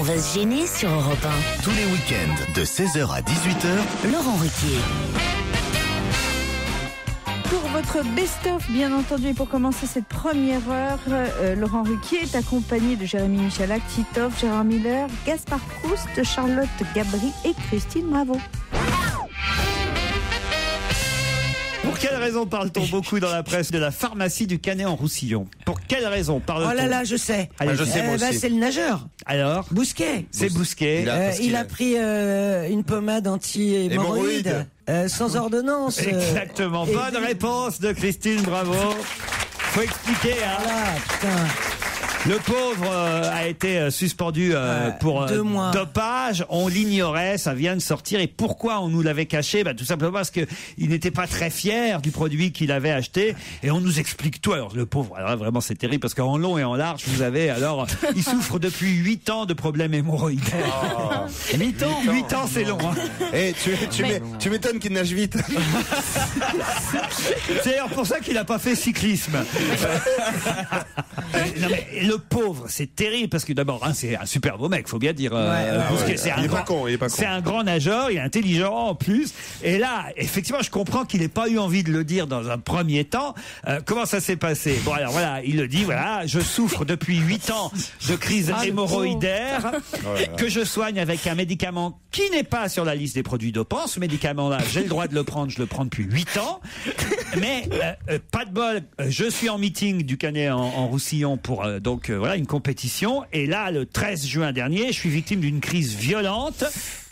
va se gêner sur Europe 1. Tous les week-ends de 16h à 18h, Laurent Ruquier. Pour votre best-of, bien entendu, et pour commencer cette première heure, Laurent Ruquier est accompagné de Jérémy Michalak, Titoff, Gérard Miller, Gaspard Proust, Charlotte Gabri et Christine Bravo. Pour quelle raison parle-t-on beaucoup dans la presse de la pharmacie du Canet-en-Roussillon? Pour quelle raison parle-t-on? Oh là là, je sais. Allez, je sais, moi aussi. C'est le nageur. Alors Bousquet. C'est Bousquet. Il a pris une pommade anti-hémorroïde sans ordonnance. Exactement. Bonne réponse de Christine, bravo. Faut expliquer, hein. Voilà, putain. Le pauvre a été suspendu pour 2 mois. dopage. On l'ignorait, ça vient de sortir. Et pourquoi on nous l'avait caché? Tout simplement parce que il n'était pas très fier du produit qu'il avait acheté. Et on nous explique tout. Alors le pauvre, alors vraiment c'est terrible parce qu'en long et en large, vous avez il souffre depuis 8 ans de problèmes hémorroïdaires. 8 ans 8 ans, c'est long. Hein. Eh, tu m'étonnes qu'il nage vite. C'est d'ailleurs pour ça qu'il n'a pas fait cyclisme. Non mais le pauvre, c'est terrible parce que d'abord, c'est un super beau mec, faut bien dire. C'est un grand nageur, il est intelligent en plus. Et là, effectivement, je comprends qu'il n'ait pas eu envie de le dire dans un premier temps. Comment ça s'est passé? Bon, alors voilà, il le dit, voilà, je souffre depuis 8 ans de crise hémorroïdaire que je soigne avec un médicament qui n'est pas sur la liste des produits dopants. Ce médicament-là, j'ai le droit de le prendre, je le prends depuis 8 ans. Mais pas de bol, je suis en meeting du Canet en Roussillon pour voilà une compétition, et là le 13 juin dernier je suis victime d'une crise violente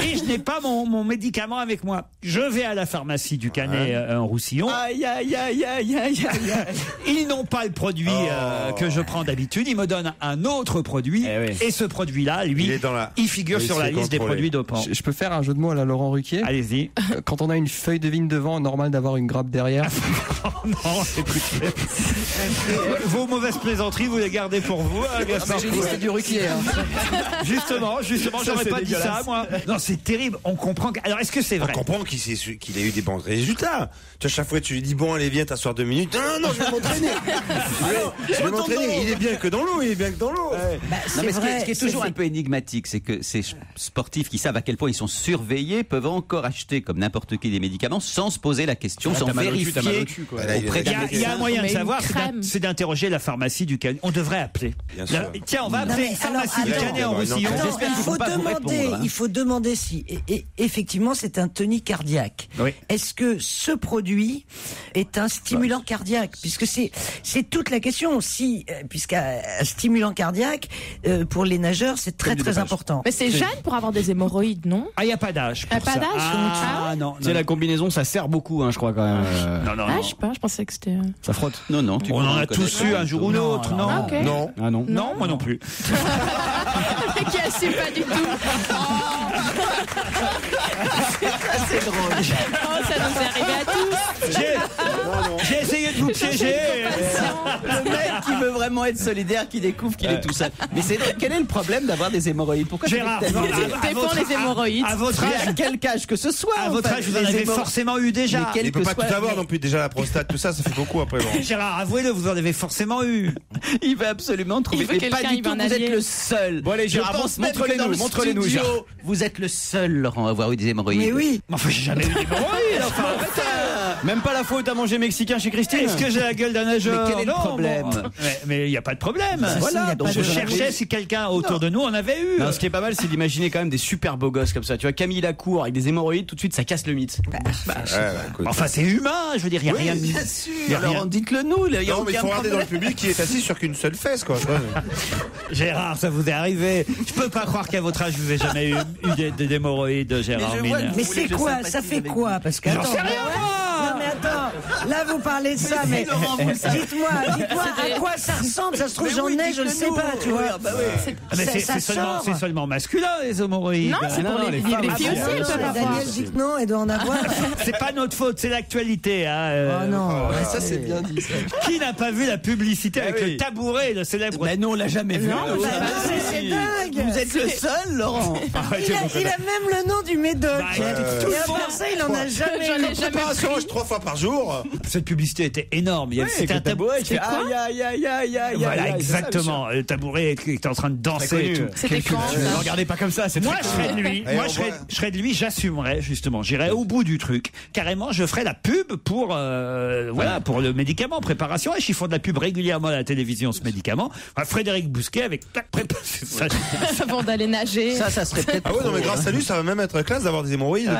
et je n'ai pas mon médicament avec moi. Je vais à la pharmacie du Canet en Roussillon. Aïe aïe aïe aïe aïe aïe. Ils n'ont pas le produit que je prends d'habitude, ils me donnent un autre produit et ce produit là lui il figure sur la liste des produits dopants. Je peux faire un jeu de mots à la Laurent Ruquier? Allez-y. Quand on a une feuille de vigne devant, normal d'avoir une grappe derrière. Non, écoutez. Vos mauvaises plaisanteries, vous les gardez pour vous, Gaspard. J'ai dit c'est du Ruquier. Justement, j'aurais pas dit ça, moi. Non, c'est terrible. On comprend. Alors, est-ce que c'est vrai? On comprend qu'il a eu des bons résultats. Tu vois, chaque fois, tu lui dis, bon, allez, viens t'asseoir 2 minutes. Non, je vais m'entraîner. Je vais m'entraîner. Il est bien que dans l'eau, Ce qui est toujours un peu énigmatique, c'est que ces sportifs qui savent à quel point ils sont surveillés peuvent encore acheter comme n'importe qui des médicaments sans se poser la question, sans vérifier auprès d'un médecin. Il y a un moyen de savoir, c'est d'interroger la pharmacie du Canet. On devrait appeler. Tiens, on va appeler la pharmacie du Canet en Roussillon. Il faut demander si effectivement c'est un tonique cardiaque. Oui. Est-ce que ce produit est un stimulant cardiaque? Puisque c'est toute la question. Puisqu'un stimulant cardiaque pour les nageurs c'est très important. Mais c'est jeune pour avoir des hémorroïdes, non? Ah, il n'y a pas d'âge. Pas d'âge. Ah non. C'est la combinaison, ça sert beaucoup, je crois quand même. Non. Je sais pas, je pensais que c'était. Ça frotte. Non. On en a tous eu un jour ou l'autre, non? Ah, okay. Non. Ah non. Non, moi non plus. Qui assume pas du tout. C'est drôle. Oh, ça nous est arrivé à tous. J'ai essayé de vous piéger. Le mec qui veut vraiment être solidaire, qui découvre qu'il est tout seul. Mais quel est le problème d'avoir des hémorroïdes? Pourquoi Gérard, Dépend les hémorroïdes. à votre âge, à quel âge que ce soit? à votre âge, vous en avez forcément eu déjà. Mais Il peut pas tout avoir non plus. Déjà la prostate, tout ça fait beaucoup après. Gérard, avouez-le, vous en avez forcément eu. Il veut absolument trouver. Il veut Mais pas quelqu'un, du tout. Vous êtes le seul. Bon allez, Gérard, montre-les-nous. Gérard. Vous êtes le seul, Laurent, à avoir eu des hémorroïdes. Mais oui. Enfin, j'ai jamais eu d'hémorroïdes. Enfin, Même pas la faute à manger mexicain chez Christine. est-ce que j'ai la gueule d'un nageur? Mais quel est le problème? Mais il n'y a pas de problème. Voilà, donc Je cherchais si quelqu'un autour de nous en avait eu. Non, ce qui est pas mal, c'est d'imaginer quand même des super beaux gosses comme ça. Tu vois, Camille Lacour avec des hémorroïdes, tout de suite, ça casse le mythe. Enfin, c'est humain, je veux dire, il n'y a rien de... Bien sûr. Alors, dites-le nous. Il y a Non, mais il faut regarder dans le public qui est assis sur qu'une seule fesse, quoi. Gérard, ça vous est arrivé. Je peux pas croire qu'à votre âge, vous n'avez jamais eu d'hémorroïdes, Gérard Miller. Mais c'est quoi? Ça fait quoi? Parce que J'en sais rien, non mais attends, là vous parlez de ça, mais dites-moi à quoi ça ressemble? Ça se trouve j'en ai, je le sais pas, tu vois. Mais Ça c'est seulement masculin, les hémorroïdes. Non, c'est pour les filles aussi, elles peuvent avoir. Daniel dit que non, elle doit en avoir. C'est pas notre faute, c'est l'actualité. Oh non, Ça c'est bien dit. Ça. Qui n'a pas vu la publicité avec le tabouret, le célèbre? Mais non, on l'a jamais vu. c'est dingue. Vous êtes le seul, Laurent. Il a même le nom du médoc. Bah, Et à part ça, il en a jamais eu. Préparation, 3 fois par jour. toujours. Cette publicité était énorme. C'était un tabouret qui fait aïe. Voilà, exactement. Le tabouret qui était en train de danser. C'était quand? Ne regardez pas comme ça. Moi, je serais de lui. Je serais de lui. J'assumerais justement. J'irais au bout du truc. Carrément, je ferais la pub pour pour le médicament préparation. Et ils font de la pub régulièrement à la télévision, ce médicament. Enfin, Frédéric Bousquet avec avant d'aller nager. Ça serait peut-être. Ah ouais, non mais grâce à lui, ça va même être classe d'avoir des hémorroïdes.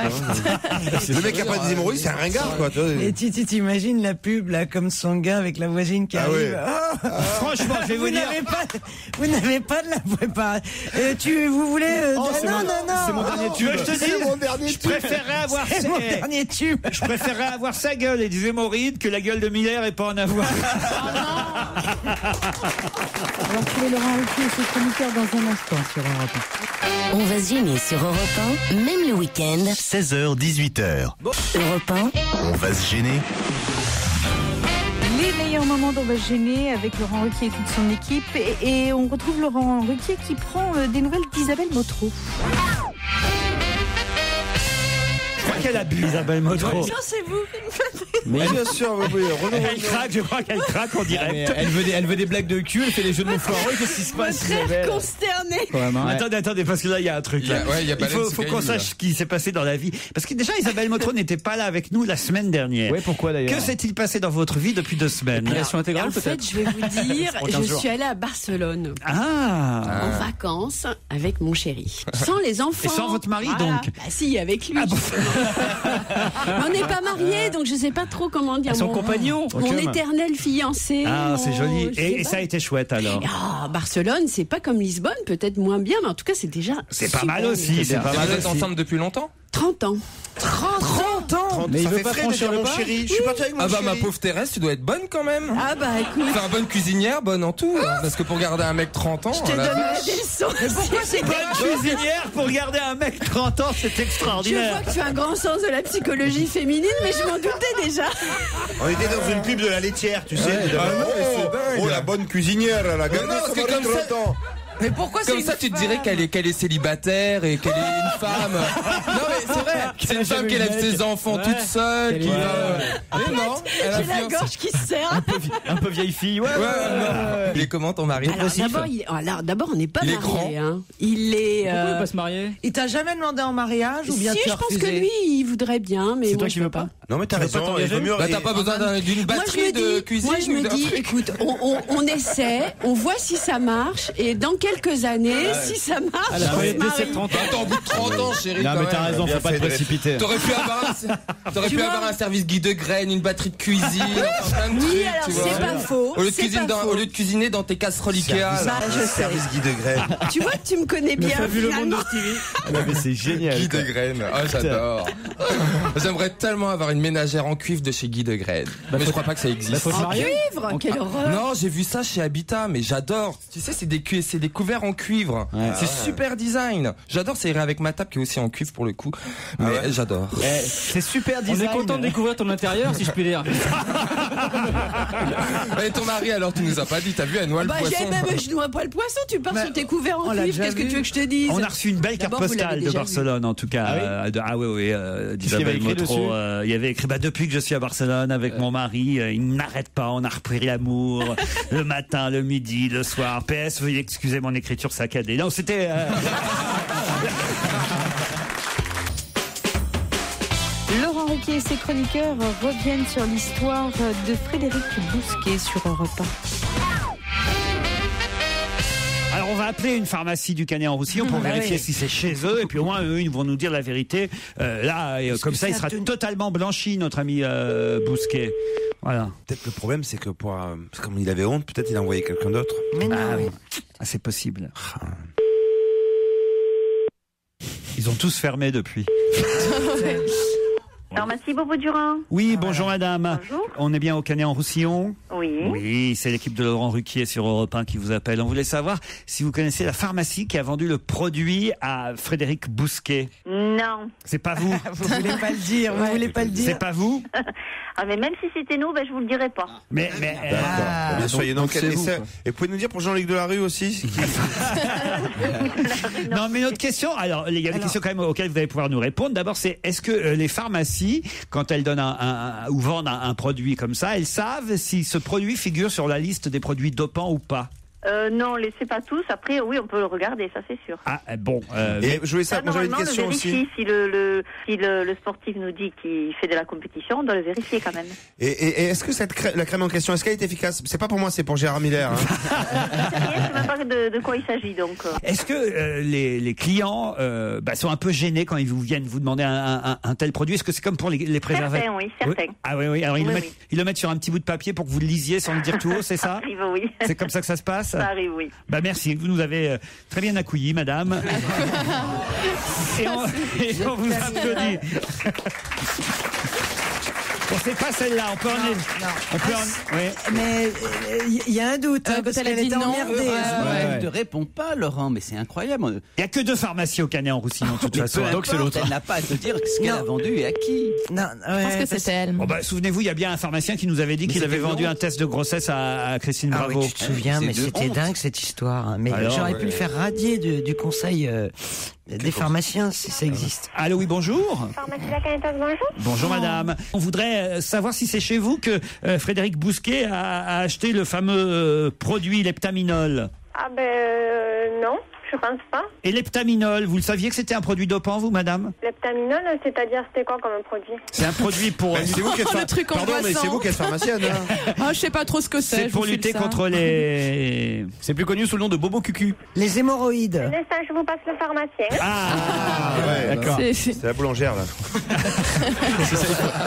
Le mec qui a pas des hémorroïdes, c'est un ringard, quoi. Et tu t'imagines la pub là, comme son gars avec la voisine qui arrive. Franchement, je vais vous dire. Vous n'avez pas de la préparation. Vous voulez non. C'est mon dernier tube. Je te dis, je préférerais avoir mon dernier tube. Je préférerais avoir sa gueule et des hémorroïdes que la gueule de Miller et pas en avoir. On va retrouver Laurent Ruquier et ses chroniqueurs dans un instant sur Europe 1. On va se gêner sur Europe 1, même le week-end. 16h, 18h. Europe 1. On va se gêner. Les meilleurs moments d'On va se gêner avec Laurent Ruquier et toute son équipe. Et on retrouve Laurent Ruquier qui prend des nouvelles d'Isabelle Motro. Je crois qu'elle a bu, Isabelle Motro. Non, c'est vous. Mais bien sûr, oui. Elle craque, je crois qu'elle craque en direct. Elle veut des blagues de cul, elle fait des jeux de mots foireux. Qu'est-ce qui se passe? Très consterné. Attendez, parce que là, il y a un truc. Il faut qu'on sache ce qui s'est passé dans la vie. Parce que déjà, Isabelle Motro n'était pas là avec nous la semaine dernière. Oui, pourquoi d'ailleurs? Que s'est-il passé dans votre vie depuis 2 semaines? Épilation intégrale, En fait, je vais vous dire, je suis allée à Barcelone en vacances avec mon chéri. Sans les enfants. Et sans votre mari, donc? Bah si, avec lui. Mais on n'est pas mariés, donc je sais pas trop comment dire. Son compagnon. Mon éternel fiancé. Ah, c'est joli. Et ça a été chouette alors. Barcelone, c'est pas comme Lisbonne, peut-être moins bien, mais en tout cas, c'est déjà. C'est pas mal aussi. C'est pas mal. Vous êtes ensemble depuis longtemps? 30 ans. 30 ans. Mais il veut pas franchir le pas, chéri. Je suis parti avec mon chéri. Ma pauvre Thérèse, tu dois être bonne quand même. Ah bah écoute. Enfin, bonne cuisinière, bonne en tout. Parce que pour garder un mec 30 ans. Je te donne la leçon. Mais pourquoi c'est Bonne cuisinière pour garder un mec 30 ans, c'est Je extraordinaire. vois que tu as un grand sens de la psychologie féminine, mais je m'en doutais déjà. On était dans une pub de la laitière, tu sais. La bonne cuisinière, elle a gardé son mari 30 ans. Mais pourquoi Comme ça, tu te dirais qu'elle est célibataire et qu'elle est une femme. Non, mais c'est vrai. C'est une femme qui élève ses enfants toute seule. Qui non, elle a J'ai la gorge qui se serre. un peu vieille fille. Ouais. Il est comment ton mari? D'abord, on n'est pas mariés. Il est. Pourquoi il veut pas se marier? Il t'a jamais demandé en mariage ou bien si, tu as je pense refusé? que lui, il voudrait bien, mais C'est moi, toi qui veux pas? Non, mais t'as raison. T'as pas besoin d'une batterie de cuisine. Moi, je me dis, écoute, on essaie, on voit si ça marche, et dans quelques années, si ça marche, on se marie. Attends, au bout de 30 ans, chérie. Non, mais t'as raison, faut pas te précipiter. T'aurais pu avoir un service Guy de Graine, une batterie de cuisine, plein de trucs. Oui, alors c'est pas faux. Au lieu de cuisiner dans tes casseroles Ikea. Je sais. Service Guy de Graine. Tu vois que tu me connais bien. T'as vu le monde de Stevie? Non, mais c'est génial. Guy de Graine. Ah, j'adore. J'aimerais tellement avoir une ménagère en cuivre de chez Guy de Graine. Mais je crois pas que ça existe. En cuivre, quelle horreur. Non, j'ai vu ça chez Habitat, mais j'adore. Tu sais, c'est des couverts en cuivre. C'est super design. J'adore, ça irait avec ma table qui est aussi en cuivre pour le coup. Mais j'adore. C'est super design. On est content de découvrir ton intérieur, si je puis dire. Et ton mari, alors, tu nous as pas dit, t'as vu, elle noie le poisson. Je noie pas le poisson, tu pars sur tes couverts en cuivre, qu'est-ce que tu veux que je te dise? On a reçu une belle carte postale de Barcelone, en tout cas. Oui, d'Isabelle Motro. Il y avait écrit, depuis que je suis à Barcelone avec mon mari, il n'arrête pas, on a repris l'amour, le matin, le midi, le soir. PS, veuillez excuser mon écriture saccadée. Non, c'était... Laurent Ruquier et ses chroniqueurs reviennent sur l'histoire de Frédéric Bousquet sur Europe 1. Alors on va appeler une pharmacie du Canet-en-Roussillon pour vérifier si c'est chez eux, et puis au moins eux ils vont nous dire la vérité. Comme ça il sera totalement blanchi, notre ami Bousquet. Voilà. Peut-être le problème c'est que comme il avait honte, peut-être il a envoyé quelqu'un d'autre. C'est possible. Ils ont tous fermé depuis. Pharmacie Beauvau-Durand. Oui, bonjour madame. Bonjour. On est bien au Canet-en-Roussillon? Oui. Oui, c'est l'équipe de Laurent Ruquier sur Europe 1 qui vous appelle. On voulait savoir si vous connaissez la pharmacie qui a vendu le produit à Frédéric Bousquet. Non. C'est pas vous? Vous voulez pas le dire, vous voulez pas le dire. C'est pas vous? Mais même si c'était nous, je vous le dirais pas. Mais bien sûr, il y a donc et vous pouvez nous dire pour Jean-Luc Delarue aussi? Non, mais notre question, alors il y a des questions quand même auxquelles vous allez pouvoir nous répondre. D'abord, c'est est-ce que les pharmacies pharmacies, quand elles donnent ou vendent un produit comme ça, elles savent si ce produit figure sur la liste des produits dopants ou pas? Non, laissez pas tous. Après, oui, on peut le regarder, ça c'est sûr. Ah bon. Et je voulais savoir, j'avais une question aussi. Si le sportif nous dit qu'il fait de la compétition, on doit le vérifier quand même. Et est-ce que la crème en question, est-ce qu'elle est efficace? C'est pas pour moi, c'est pour Gérard Miller. Hein. Je sais même pas de quoi il s'agit donc. Est-ce que les clients sont un peu gênés quand ils viennent vous demander un tel produit? Est-ce que c'est comme pour les préservatifs? Certains, oui, certains. Oui. Ah oui. Alors ils le mettent sur un petit bout de papier pour que vous le lisiez sans le dire tout haut, c'est ça? Arrive, oui. C'est comme ça que ça se passe? Ça arrive, oui. Merci, vous nous avez très bien accueillis, madame. et on vous applaudit. Bon, c'est pas celle-là, on peut oui. Mais il y a un doute, parce qu'elle est emmerdée. Elle ne répond pas, Laurent, mais c'est incroyable. Il n'y a que 2 pharmacies au Canet en Roussillon, de toute façon. Donc c'est l'autre. Elle n'a pas à te dire ce qu'elle a vendu et à qui. Non, je pense que c'était elle. Bon, souvenez-vous, il y a bien un pharmacien qui nous avait dit qu'il avait vendu un test de grossesse à Christine Bravo. Oui, tu te souviens, mais c'était dingue cette histoire. Mais j'aurais pu le faire radier du conseil des pharmaciens, si ça existe. Allô, oui, bonjour. Pharmacie La Canetos, bonjour. Bonjour, madame. On voudrait savoir si c'est chez vous que Frédéric Bousquet a acheté le fameux produit Leptaminol. Ah non, je pense pas. Et Leptaminol, vous le saviez que c'était un produit dopant, vous, madame? Leptaminol, c'est-à-dire c'était quoi comme produit? C'est un produit pour... C'est vous qui êtes Pardon, mais c'est vous qui êtes pharmacienne. Je sais pas trop ce que c'est. C'est pour lutter contre les... C'est plus connu sous le nom de Bobo Cucu. Les hémorroïdes. Un instant, je vous passe le pharmacien. Ouais, d'accord. C'est la boulangère, là. C'est ça,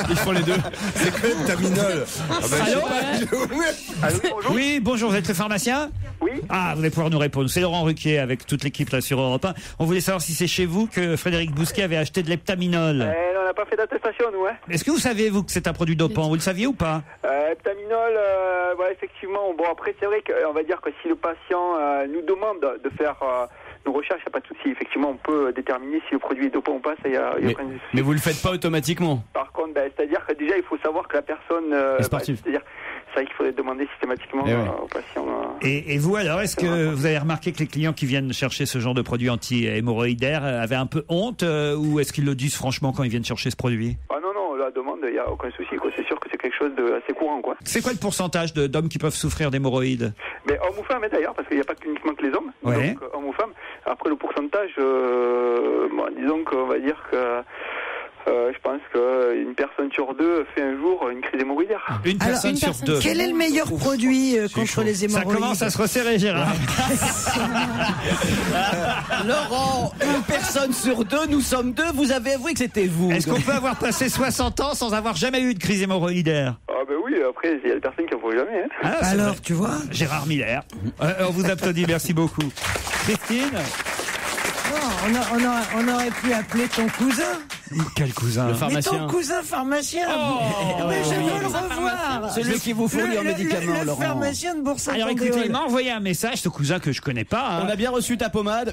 ils font les deux. C'est que Leptaminol. Allô, bonjour. Oui, bonjour, vous êtes le pharmacien? Oui. Ah, vous allez pouvoir nous répondre. C'est Laurent Ruquier avec toute l'équipe là sur Europe 1. On voulait savoir si c'est chez vous que Frédéric Bousquet avait acheté de Leptaminol. On n'a pas fait d'attestation, nous. Est-ce que vous savez, vous, que c'est un produit dopant? Vous le saviez ou pas? Leptaminol, effectivement. Bon, après, c'est vrai qu'on va dire que si le patient nous demande de faire nos recherches, il n'y a pas de souci. Effectivement, on peut déterminer si le produit est dopant ou pas. Ça, y a aucun souci. Mais vous le faites pas automatiquement. Par contre, c'est-à-dire que déjà, il faut savoir que la personne... sportive. C'est-à-dire, c'est vrai qu'il faudrait demander systématiquement au patient. Et vous, alors, est-ce que vous avez remarqué que les clients qui viennent chercher ce genre de produit anti-hémorroïdaire avaient un peu honte ou est-ce qu'ils le disent franchement quand ils viennent chercher ce produit? Ah non, la demande, il n'y a aucun souci. C'est sûr que c'est quelque chose d'assez courant. C'est quoi le pourcentage d'hommes qui peuvent souffrir d'hémorroïdes? Mais hommes ou femmes, d'ailleurs, parce qu'il n'y a pas uniquement que les hommes. Ouais. Donc, hommes ou femmes. Après, le pourcentage, disons qu'on va dire que... je pense qu'une personne sur 2 fait un jour une crise hémorroïdaire. Une personne sur 2. Quel est le meilleur produit contre les hémorroïdes? Ça commence à se resserrer, Gérard. Laurent, une personne sur 2, nous sommes 2, vous avez avoué que c'était vous. Est-ce qu'on peut avoir passé 60 ans sans avoir jamais eu de crise hémorroïdaire? Ah oui, après, il y a des personnes qui n'en font jamais. Alors, tu vois, Gérard Miller. On vous applaudit, merci beaucoup. Christine? on aurait pu appeler ton cousin. Quel cousin? Le pharmacien. Mais ton cousin pharmacien. Mais je veux le revoir. Celui qui vous fournit en médicaments, le Laurent. pharmacien de Bourg-Saint-Andéol. Alors écoutez, il m'a envoyé un message, ce cousin que je connais pas. On a bien reçu ta pommade.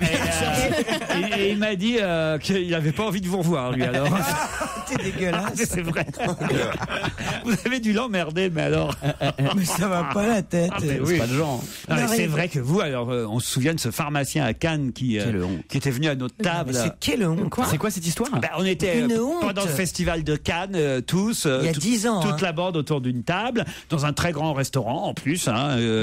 Et il m'a dit qu'il n'avait pas envie de vous revoir, lui, alors. T'es dégueulasse. C'est vrai. Vous avez dû l'emmerder, mais alors. Mais ça va pas la tête. C'est pas de genre. Non, mais c'est vrai que vous, alors, on se souvient de ce pharmacien à Cannes qui était venu à notre table. C'est quelle honte. C'est quoi cette histoire? On était pendant le festival de Cannes, tous. Il y a 10 ans. Toute la bande autour d'une table, dans un très grand restaurant, en plus,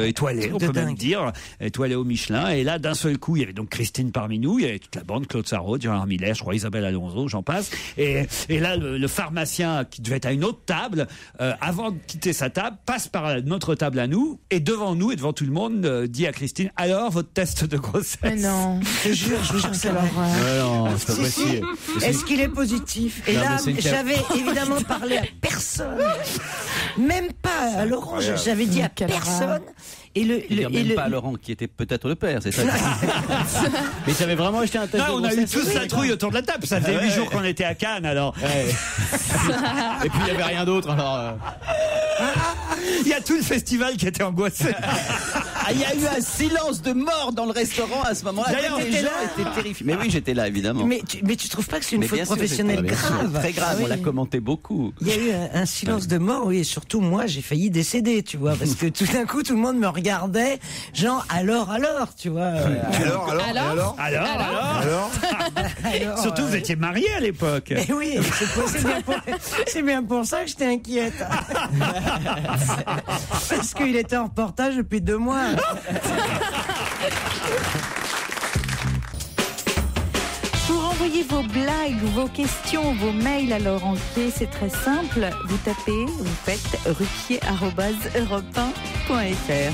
étoilé, on peut même dire, étoilé au Michelin. Et là, d'un seul coup, il y avait donc Christine parmi nous, il y avait toute la bande, Claude Sarraute, Gérard Miller, je crois Isabelle Alonso, j'en passe. Et là, le pharmacien qui devait être à une autre table, avant de quitter sa table, passe par notre table à nous, et devant nous et devant tout le monde, dit à Christine, alors, votre test de grossesse? Mais non. Je vous jure que c'est l'horreur. Non, c'est pas possible. Est-ce qu'il est positif? Et là, j'avais évidemment parlé à personne. Même pas à Laurent, j'avais dit à personne. Et même pas à Laurent, qui était peut-être le père, c'est ça? Mais tu avais vraiment acheté un test de on a eu tous la trouille autour de la table. Ça faisait 8 jours qu'on était à Cannes, alors. Et puis il n'y avait rien d'autre, alors. Il y a tout le festival qui était angoissé. il y a eu un silence de mort dans le restaurant à ce moment-là. D'ailleurs, les gens étaient terrifiés. Mais oui, j'étais là, évidemment. Mais tu trouves pas que c'est une faute professionnelle grave? Très grave, Oui. on l'a commenté beaucoup. Il y a eu un silence de mort, oui, et surtout moi, j'ai failli décéder, tu vois, parce que tout d'un coup, tout le monde me regardait, genre, alors, tu vois. Alors Surtout, vous étiez mariés à l'époque. Mais oui, c'est bien pour ça que j'étais inquiète. Parce qu'il était en reportage depuis 2 mois. Pour envoyer vos blagues, vos questions, vos mails à Laurent Ruquier, c'est très simple. Vous tapez, vous faites ruquier@europe1.fr.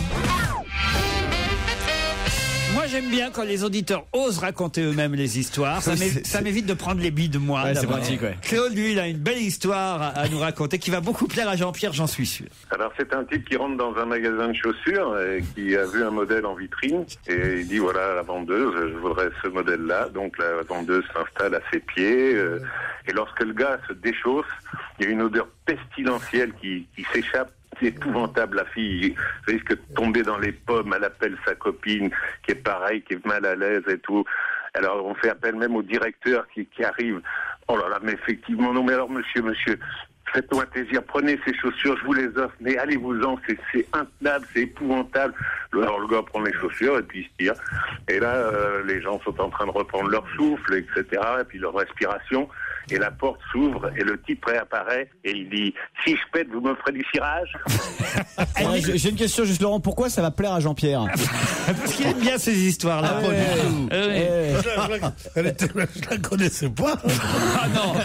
Moi, j'aime bien quand les auditeurs osent raconter eux-mêmes les histoires. Ça m'évite de prendre les billes de moi. Ouais, c'est pratique, ouais. Claude, lui, il a une belle histoire à nous raconter qui va beaucoup plaire à Jean-Pierre, j'en suis sûr. Alors, c'est un type qui rentre dans un magasin de chaussures et qui a vu un modèle en vitrine et il dit, voilà, la vendeuse, je voudrais ce modèle-là. Donc, la vendeuse s'installe à ses pieds et lorsque le gars se déchausse, il y a une odeur pestilentielle qui s'échappe. C'est épouvantable, la fille risque de tomber dans les pommes, elle appelle sa copine qui est pareil, qui est mal à l'aise et tout. Alors on fait appel même au directeur qui arrive. Oh là là, mais effectivement, non mais alors monsieur, faites-moi plaisir, prenez ces chaussures, je vous les offre, mais allez-vous-en, c'est intenable, c'est épouvantable. Alors le gars prend les chaussures et puis il se tire. Et là, les gens sont en train de reprendre leur souffle, etc., et puis leur respiration. Et la porte s'ouvre et le type réapparaît et il dit « Si je pète, vous me ferez du cirage ?» J'ai une question juste, Laurent. Pourquoi ça va plaire à Jean-Pierre? Parce qu'il aime bien ces histoires-là. Je la connaissais pas. Ah non,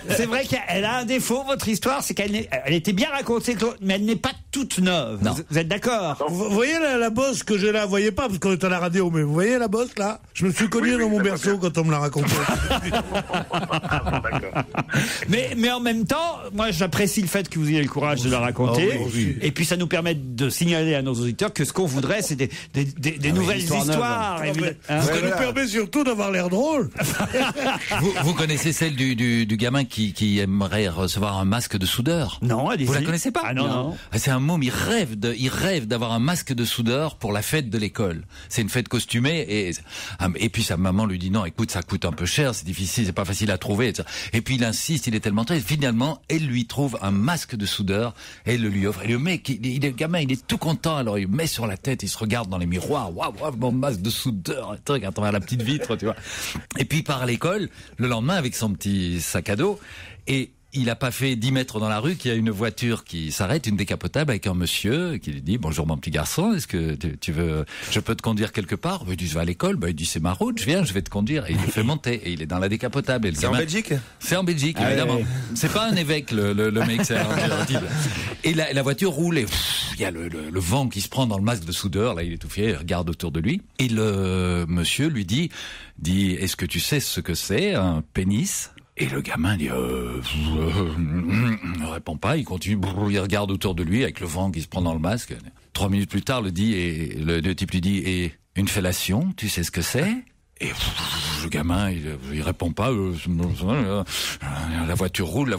c'est vrai qu'elle a un défaut, votre histoire, c'est qu'elle était bien racontée, mais elle n'est pas toute neuve. Vous êtes d'accord? Vous voyez la bosse que j'ai là, vous voyez pas parce qu'on est à la radio, mais vous voyez la bosse là? Je me suis cogné dans mon berceau quand on me l'a raconté. Mais en même temps, moi j'apprécie le fait que vous ayez le courage de la raconter. Et puis ça nous permet de signaler à nos auditeurs que ce qu'on voudrait, c'est des nouvelles histoires. Ça nous permet surtout d'avoir l'air drôle. Vous connaissez celle du gamin qui aimerait recevoir un masque de soudeur? Non, allez-y. Vous la connaissez pas? Ah non. C'est un môme, il rêve d'avoir un masque de soudeur pour la fête de l'école. C'est une fête costumée et puis sa maman lui dit non, écoute, ça coûte un peu cher, c'est difficile, c'est pas facile à trouver. Et puis il insiste, il est tellement très. Finalement, elle lui trouve un masque de soudeur, elle le lui offre. Et le mec, le gamin, il est tout content. Alors il met sur la tête, il se regarde dans les miroirs. Waouh, mon masque de soudeur, un truc à travers la petite vitre, tu vois. Et puis il part à l'école le lendemain avec son petit sac à dos et il a pas fait 10 mètres dans la rue qu'il y a une voiture qui s'arrête, une décapotable avec un monsieur qui lui dit bonjour mon petit garçon, est-ce que tu veux, je peux te conduire quelque part? Il dit je vais à l'école. Il dit c'est ma route, je vais te conduire. Et il le fait monter et il est dans la décapotable. C'est en Belgique? C'est en Belgique, évidemment. C'est pas un évêque le mec, c'est un type. Et la voiture roule et il y a le vent qui se prend dans le masque de soudeur. Là il est tout fier, il regarde autour de lui et le monsieur lui dit est-ce que tu sais ce que c'est un pénis? Et le gamin dit ne répond pas, il continue, il regarde autour de lui avec le vent qui se prend dans le masque. 3 minutes plus tard, le type lui dit et une fellation, tu sais ce que c'est? Et le gamin, il répond pas. La voiture roule.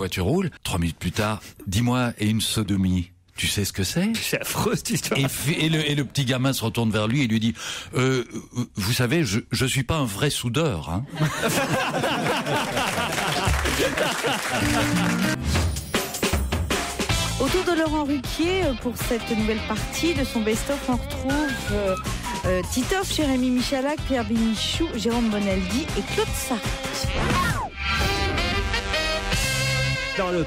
3 minutes plus tard, dis-moi, et une sodomie, tu sais ce que c'est? C'est affreux cette histoire. Et le petit gamin se retourne vers lui et lui dit vous savez, je suis pas un vrai soudeur, hein. Autour de Laurent Ruquier, pour cette nouvelle partie de son best-of, on retrouve Titoff, Jérémy Michalak, Pierre Bénichou, Jérôme Bonaldi et Claude Sarraute. Dans le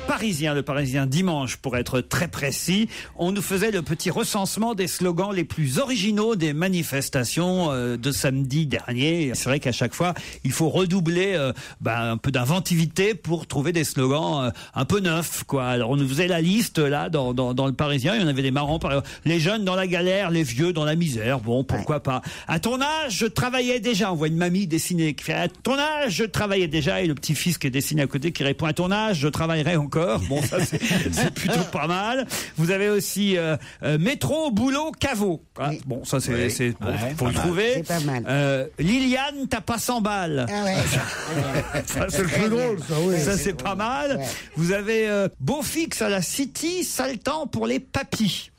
Parisien dimanche, pour être très précis, on nous faisait le petit recensement des slogans les plus originaux des manifestations de samedi dernier. C'est vrai qu'à chaque fois, il faut redoubler un peu d'inventivité pour trouver des slogans un peu neufs, quoi. Alors on nous faisait la liste là dans le Parisien, il y en avait des marrants, par exemple, les jeunes dans la galère, les vieux dans la misère. Bon, pourquoi pas. À ton âge, je travaillais déjà. On voit une mamie dessinée qui fait à ton âge, je travaillais déjà, et le petit-fils qui est dessiné à côté qui répond à ton âge, je travaillerai encore. Bon, ça c'est plutôt pas mal. Vous avez aussi métro, boulot, caveau. Ah, bon, ça faut le trouver. C'est pas mal. Liliane, t'as pas 100 balles. Ah ouais. Ça, c'est le plus drôle, ça, oui. Ça, c'est pas mal. Ouais. Vous avez beau fixe à la City, sale temps pour les papis.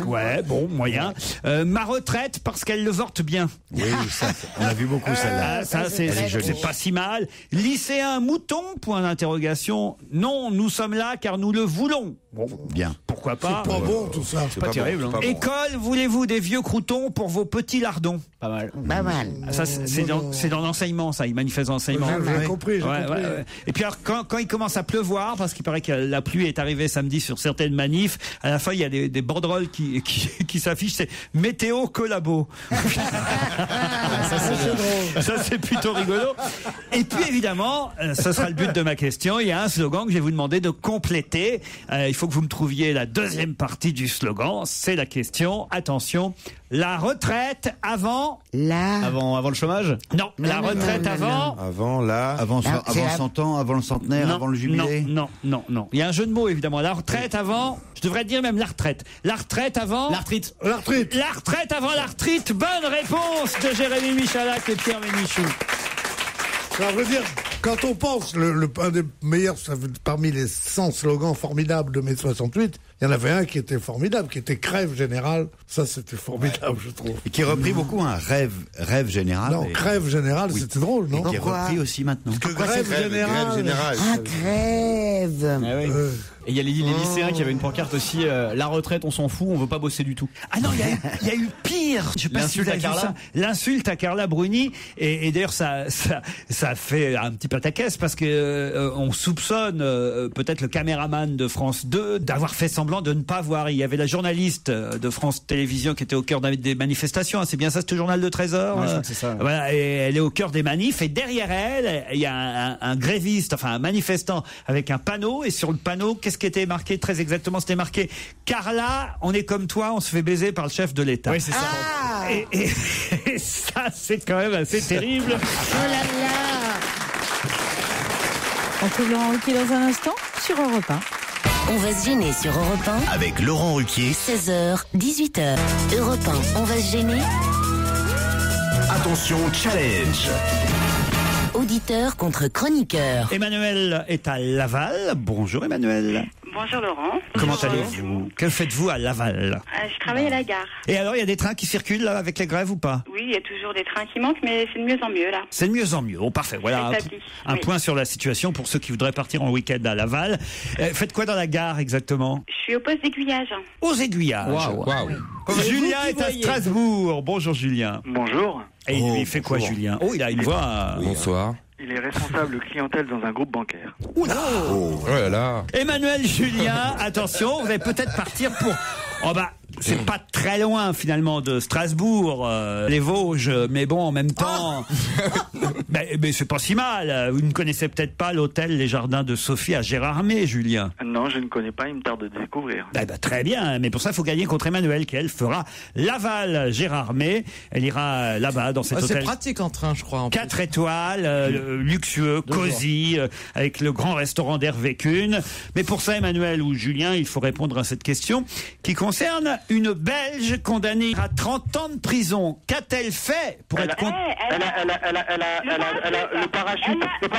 Ouais, bon, moyen. Ma retraite parce qu'elle le vorte bien. Oui, ça, on a vu beaucoup celle-là. Ça, c'est pas si mal. Lycéen mouton, point d'interrogation. Non, nous sommes là car nous le voulons. Bon, bien. Pourquoi pas? C'est pas bon tout ça. C'est pas terrible. Bon. École, voulez-vous des vieux croutons pour vos petits lardons? Pas mal. Pas mal. Ça, c'est dans l'enseignement, ça. Il manifeste dans l'enseignement. J'ai compris. Et puis alors, quand il commence à pleuvoir, parce qu'il paraît que la pluie est arrivée samedi sur certaines manifs, à la fin, il y a des banderoles qui s'affichent, c'est météo collabo. Ça, c'est plutôt rigolo. Et puis, évidemment, ce sera le but de ma question. Il y a un slogan que je vais vous demander de compléter. Il faut que vous me trouviez la deuxième partie du slogan. C'est la question. Attention. La retraite avant... Avant le chômage? Non, la retraite avant... Avant 100 ans, avant le centenaire, avant le jubilé? Non. Il y a un jeu de mots, évidemment. La retraite avant... Je devrais dire même la retraite. La retraite avant... L'arthrite. La retraite avant l'arthrite. Bonne réponse de Jérémy Michalak et Pierre Bénichou. Ça veut dire, quand on pense, un des meilleurs, parmi les 100 slogans formidables de mai 68, il y en avait un qui était formidable, qui était Crève Générale. Ça, c'était formidable, je trouve. Et qui est repris beaucoup, un rêve général. Non, Crève Générale, c'était drôle, non? Et qui est repris aussi maintenant. Parce que Grève Générale. Crève. Et il y a les lycéens qui avaient une pancarte aussi, la retraite, on s'en fout, on veut pas bosser du tout. Ah non, il y a eu pire. Je sais pas si vous avez vu ça. L'insulte à Carla Bruni. Et d'ailleurs, ça fait un petit pataquès parce que on soupçonne peut-être le caméraman de France 2 d'avoir fait semblant de ne pas voir. Il y avait la journaliste de France Télévisions qui était au cœur des manifestations. C'est bien ça, ce journal de 13h. Ouais, je crois que c'est ça. Voilà, et elle est au cœur des manifs. Et derrière elle, il y a un gréviste, enfin un manifestant avec un panneau. Et sur le panneau, qu'est-ce qui était marqué très exactement? C'était marqué Carla, on est comme toi, on se fait baiser par le chef de l'État. Oui, c'est ça. Et ça, c'est quand même assez terrible. Oh là là. On trouve Laurent Ruquier dans un instant sur Europe 1. On va se gêner sur Europe 1. Avec Laurent Ruquier. 16h, 18h. Europe 1, on va se gêner. Attention, challenge. Auditeur contre chroniqueur. Emmanuel est à Laval. Bonjour Emmanuel. Bonjour Laurent. Comment allez-vous? Que faites-vous à Laval? Je travaille à la gare. Et alors, il y a des trains qui circulent là, avec les grèves ou pas? Oui, il y a toujours des trains qui manquent, mais c'est de mieux en mieux là. C'est de mieux en mieux. Oh, parfait. Voilà un point sur la situation pour ceux qui voudraient partir en week-end à Laval. Faites quoi dans la gare exactement? Je suis au poste d'aiguillage. Aux aiguillages. Waouh. Julien est à Strasbourg. Bonjour Julien. Bonjour. Et il fait quoi Julien? Oh, il a une voix. Bonsoir. Il est responsable clientèle dans un groupe bancaire. Oula. Oh là là. Emmanuel Julien, attention, vous allez peut-être partir pour... Oh bah, c'est pas très loin finalement de Strasbourg, les Vosges, mais bon, en même temps, mais c'est pas si mal. Vous ne connaissez peut-être pas l'hôtel Les Jardins de Sophie à Gérardmer, Julien? Non, je ne connais pas, il me tarde de découvrir. Très bien, mais pour ça, il faut gagner contre Emmanuel, qui elle fera Laval-Gérardmer. Elle ira là-bas dans cet hôtel. C'est pratique en train, je crois. 4 étoiles, luxueux, cosy, avec le grand restaurant d'Hervé Kuhn. Mais pour ça, Emmanuel ou Julien, il faut répondre à cette question qui concerne une Belge condamnée à 30 ans de prison. Qu'a-t-elle fait pour être condamnée? Elle a le parachute de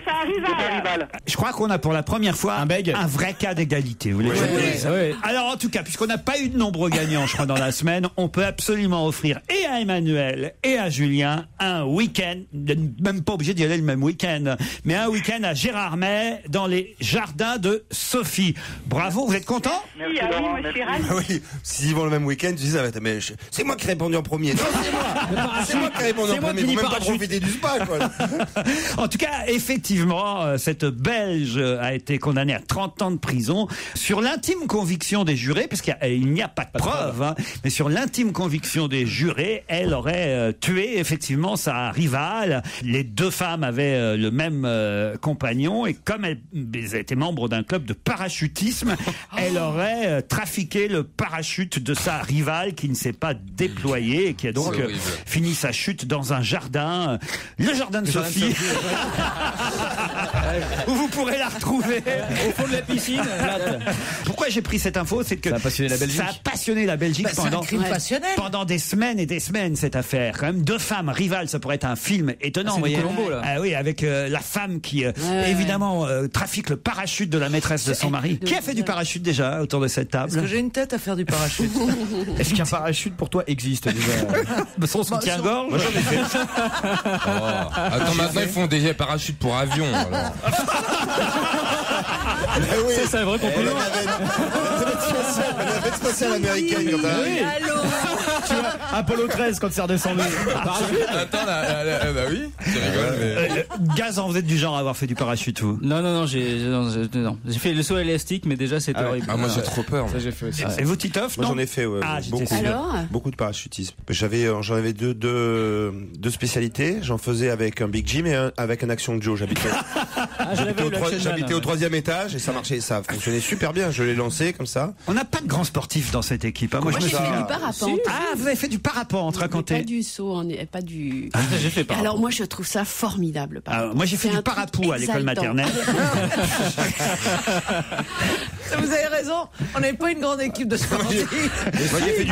sa rivale. Je crois qu'on a pour la première fois un vrai cas d'égalité. Vous voulez Oui. Alors en tout cas, puisqu'on n'a pas eu de nombreux gagnants, je crois, dans la semaine, on peut absolument offrir et à Emmanuel et à Julien un week-end, même pas obligé d'y aller le même week-end, mais un week-end à Gérardmer dans les jardins de Sophie. Bravo, vous êtes content? Merci Laurent, Oui, s'ils vont le même week-end, tu dis ça va être, mais c'est moi qui ai répondu en premier. Non, c'est moi. C'est moi qui ai répondu en premier. Faut même pas profiter du spa, quoi. En tout cas, effectivement, cette Belge a été condamnée à 30 ans de prison sur l'intime conviction des jurés, parce qu'il n'y a pas de preuve, hein, mais sur l'intime conviction des jurés, elle aurait tué effectivement sa rivale. Les deux femmes avaient le même compagnon, et comme elles étaient membres d'un club de parachutisme, elle aurait trafiqué le parachute de sa rivale qui ne s'est pas déployé et qui a donc fini sa chute dans un jardin, le jardin de Sophie, où vous pourrez la retrouver au fond de la piscine. Pourquoi j'ai pris cette info? C'est que ça a passionné la Belgique. Ça a passionné la Belgique pendant des semaines et des semaines, cette affaire. Quand même, deux femmes rivales, ça pourrait être un film étonnant. C'est du Colombo, là. Oui, avec la femme qui évidemment trafique le parachute de la maîtresse de son mari. Qui a fait du du parachute déjà autour de cette table? Est-ce que j'ai une tête à faire du parachute? Est-ce qu'un parachute pour toi existe déjà? Son soutien-gorge? Moi, j'en ai fait. Attends, maintenant ils font des parachutes pour avion. Alors. Oui. C'est un vrai compliment. La navette spatiale américaine quand même. Oui. Allô. Tu vois, Apollo 13 quand c'est redescendu. Attends, bah oui, tu rigoles, mais... Gazan, vous êtes du genre à avoir fait du parachute, vous? Non, j'ai fait le saut élastique, mais déjà c'était horrible. Ah, moi j'ai trop peur. Ça, j'ai fait aussi. Et vous, Titoff? Moi j'en ai fait, ouais, beaucoup de parachutisme. J'en avais deux spécialités. J'en faisais avec un Big Jim et avec un Action Joe. J'habitais au 3e étage et ça marchait, ça fonctionnait super bien. Je l'ai lancé comme ça. On n'a pas de grands sportifs dans cette équipe. Hein. Moi, j'ai fait du parapente. Ah, vous avez fait du parapente, racontez. Pas du saut, pas du. Ah, j'ai fait parapente. Alors moi, je trouve ça formidable. Moi, j'ai fait du parapou à l'école maternelle. Vous avez raison. On n'avait pas une grande équipe de sportifs.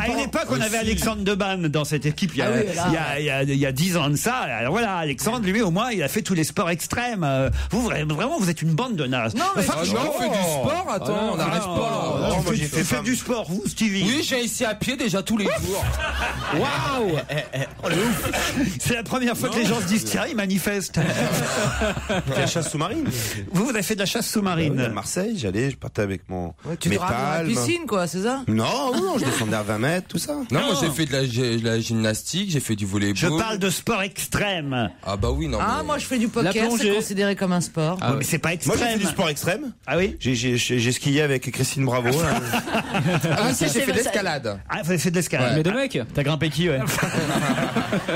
À une époque, on avait Alexandre Debanne dans cette équipe. Il y a 10 ans de ça. Alors voilà, Alexandre, lui, au moins, il a fait tous les sports extrêmes. Vous, vraiment, vous êtes une bande de nazes. Non, mais on fait du sport. Attends, on n'arrête pas. Non, moi, j'ai fait du sport, vous, Stevie? Oui, j'ai essayé à pied déjà tous les jours. Waouh! C'est la première fois que les gens se disent tiens, ils manifestent. La chasse sous-marine. Vous avez fait de la chasse sous-marine? À Marseille, je partais avec tu mes te ramenes dans la piscine, quoi, c'est ça? Non, je descendais à 20 mètres, tout ça. Non, moi j'ai fait de la gymnastique, j'ai fait du volley-ball. Je parle de sport extrême. Ah bah oui, non. Ah, moi je fais du poker, c'est considéré comme un sport. Ah, mais c'est pas extrême. Moi j'ai fait du sport extrême. Ah oui? J'ai skié avec Christine Bravo. Ah oui, j'ai fait de l'escalade. Ah, vous avez fait de l'escalade. Mais de mec, t'as grimpé qui, ouais?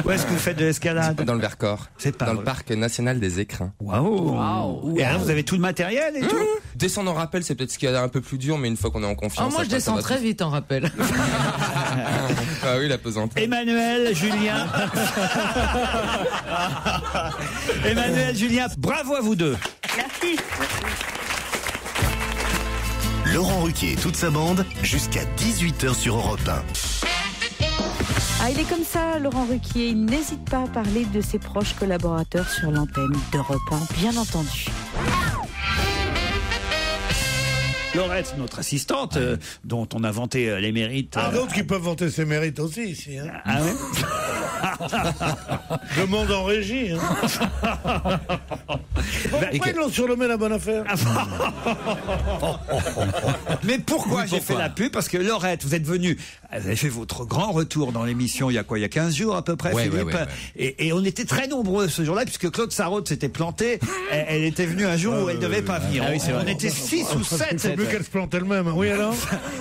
Où est-ce que vous faites de l'escalade? Dans le Vercors. C'est pas dans le parc national des Écrins. Waouh! Et alors vous avez tout le matériel et tout? Descendre en rappel, c'est peut-être ce qu'il y a un peu plus dur, mais une fois qu'on est en confiance. Moi je descends très vite en rappel. Ah oui, la pesante. Emmanuel, Julien. Emmanuel, Julien, bravo à vous deux. Merci. Laurent Ruquier et toute sa bande, jusqu'à 18h sur Europe 1. Ah, il est comme ça, Laurent Ruquier. Il n'hésite pas à parler de ses proches collaborateurs sur l'antenne d'Europe 1, bien entendu. Laurette, notre assistante, dont on a vanté les mérites. D'autres qui peuvent vanter ses mérites aussi ici. Hein. Ah ouais. Je monte en régie. Hein. Pourquoi ils l'ont surnommé la bonne affaire? Mais pourquoi j'ai fait la pub? Parce que Laurette, vous êtes venue, vous avez fait votre grand retour dans l'émission il y a 15 jours à peu près, Philippe. Ouais. Et on était très nombreux ce jour-là, puisque Claude Sarraute s'était planté. Elle était venue un jour où elle devait pas venir. Ah oui, on était 6 ou 7. C'est plus qu'elle se plante elle-même. Oui, alors?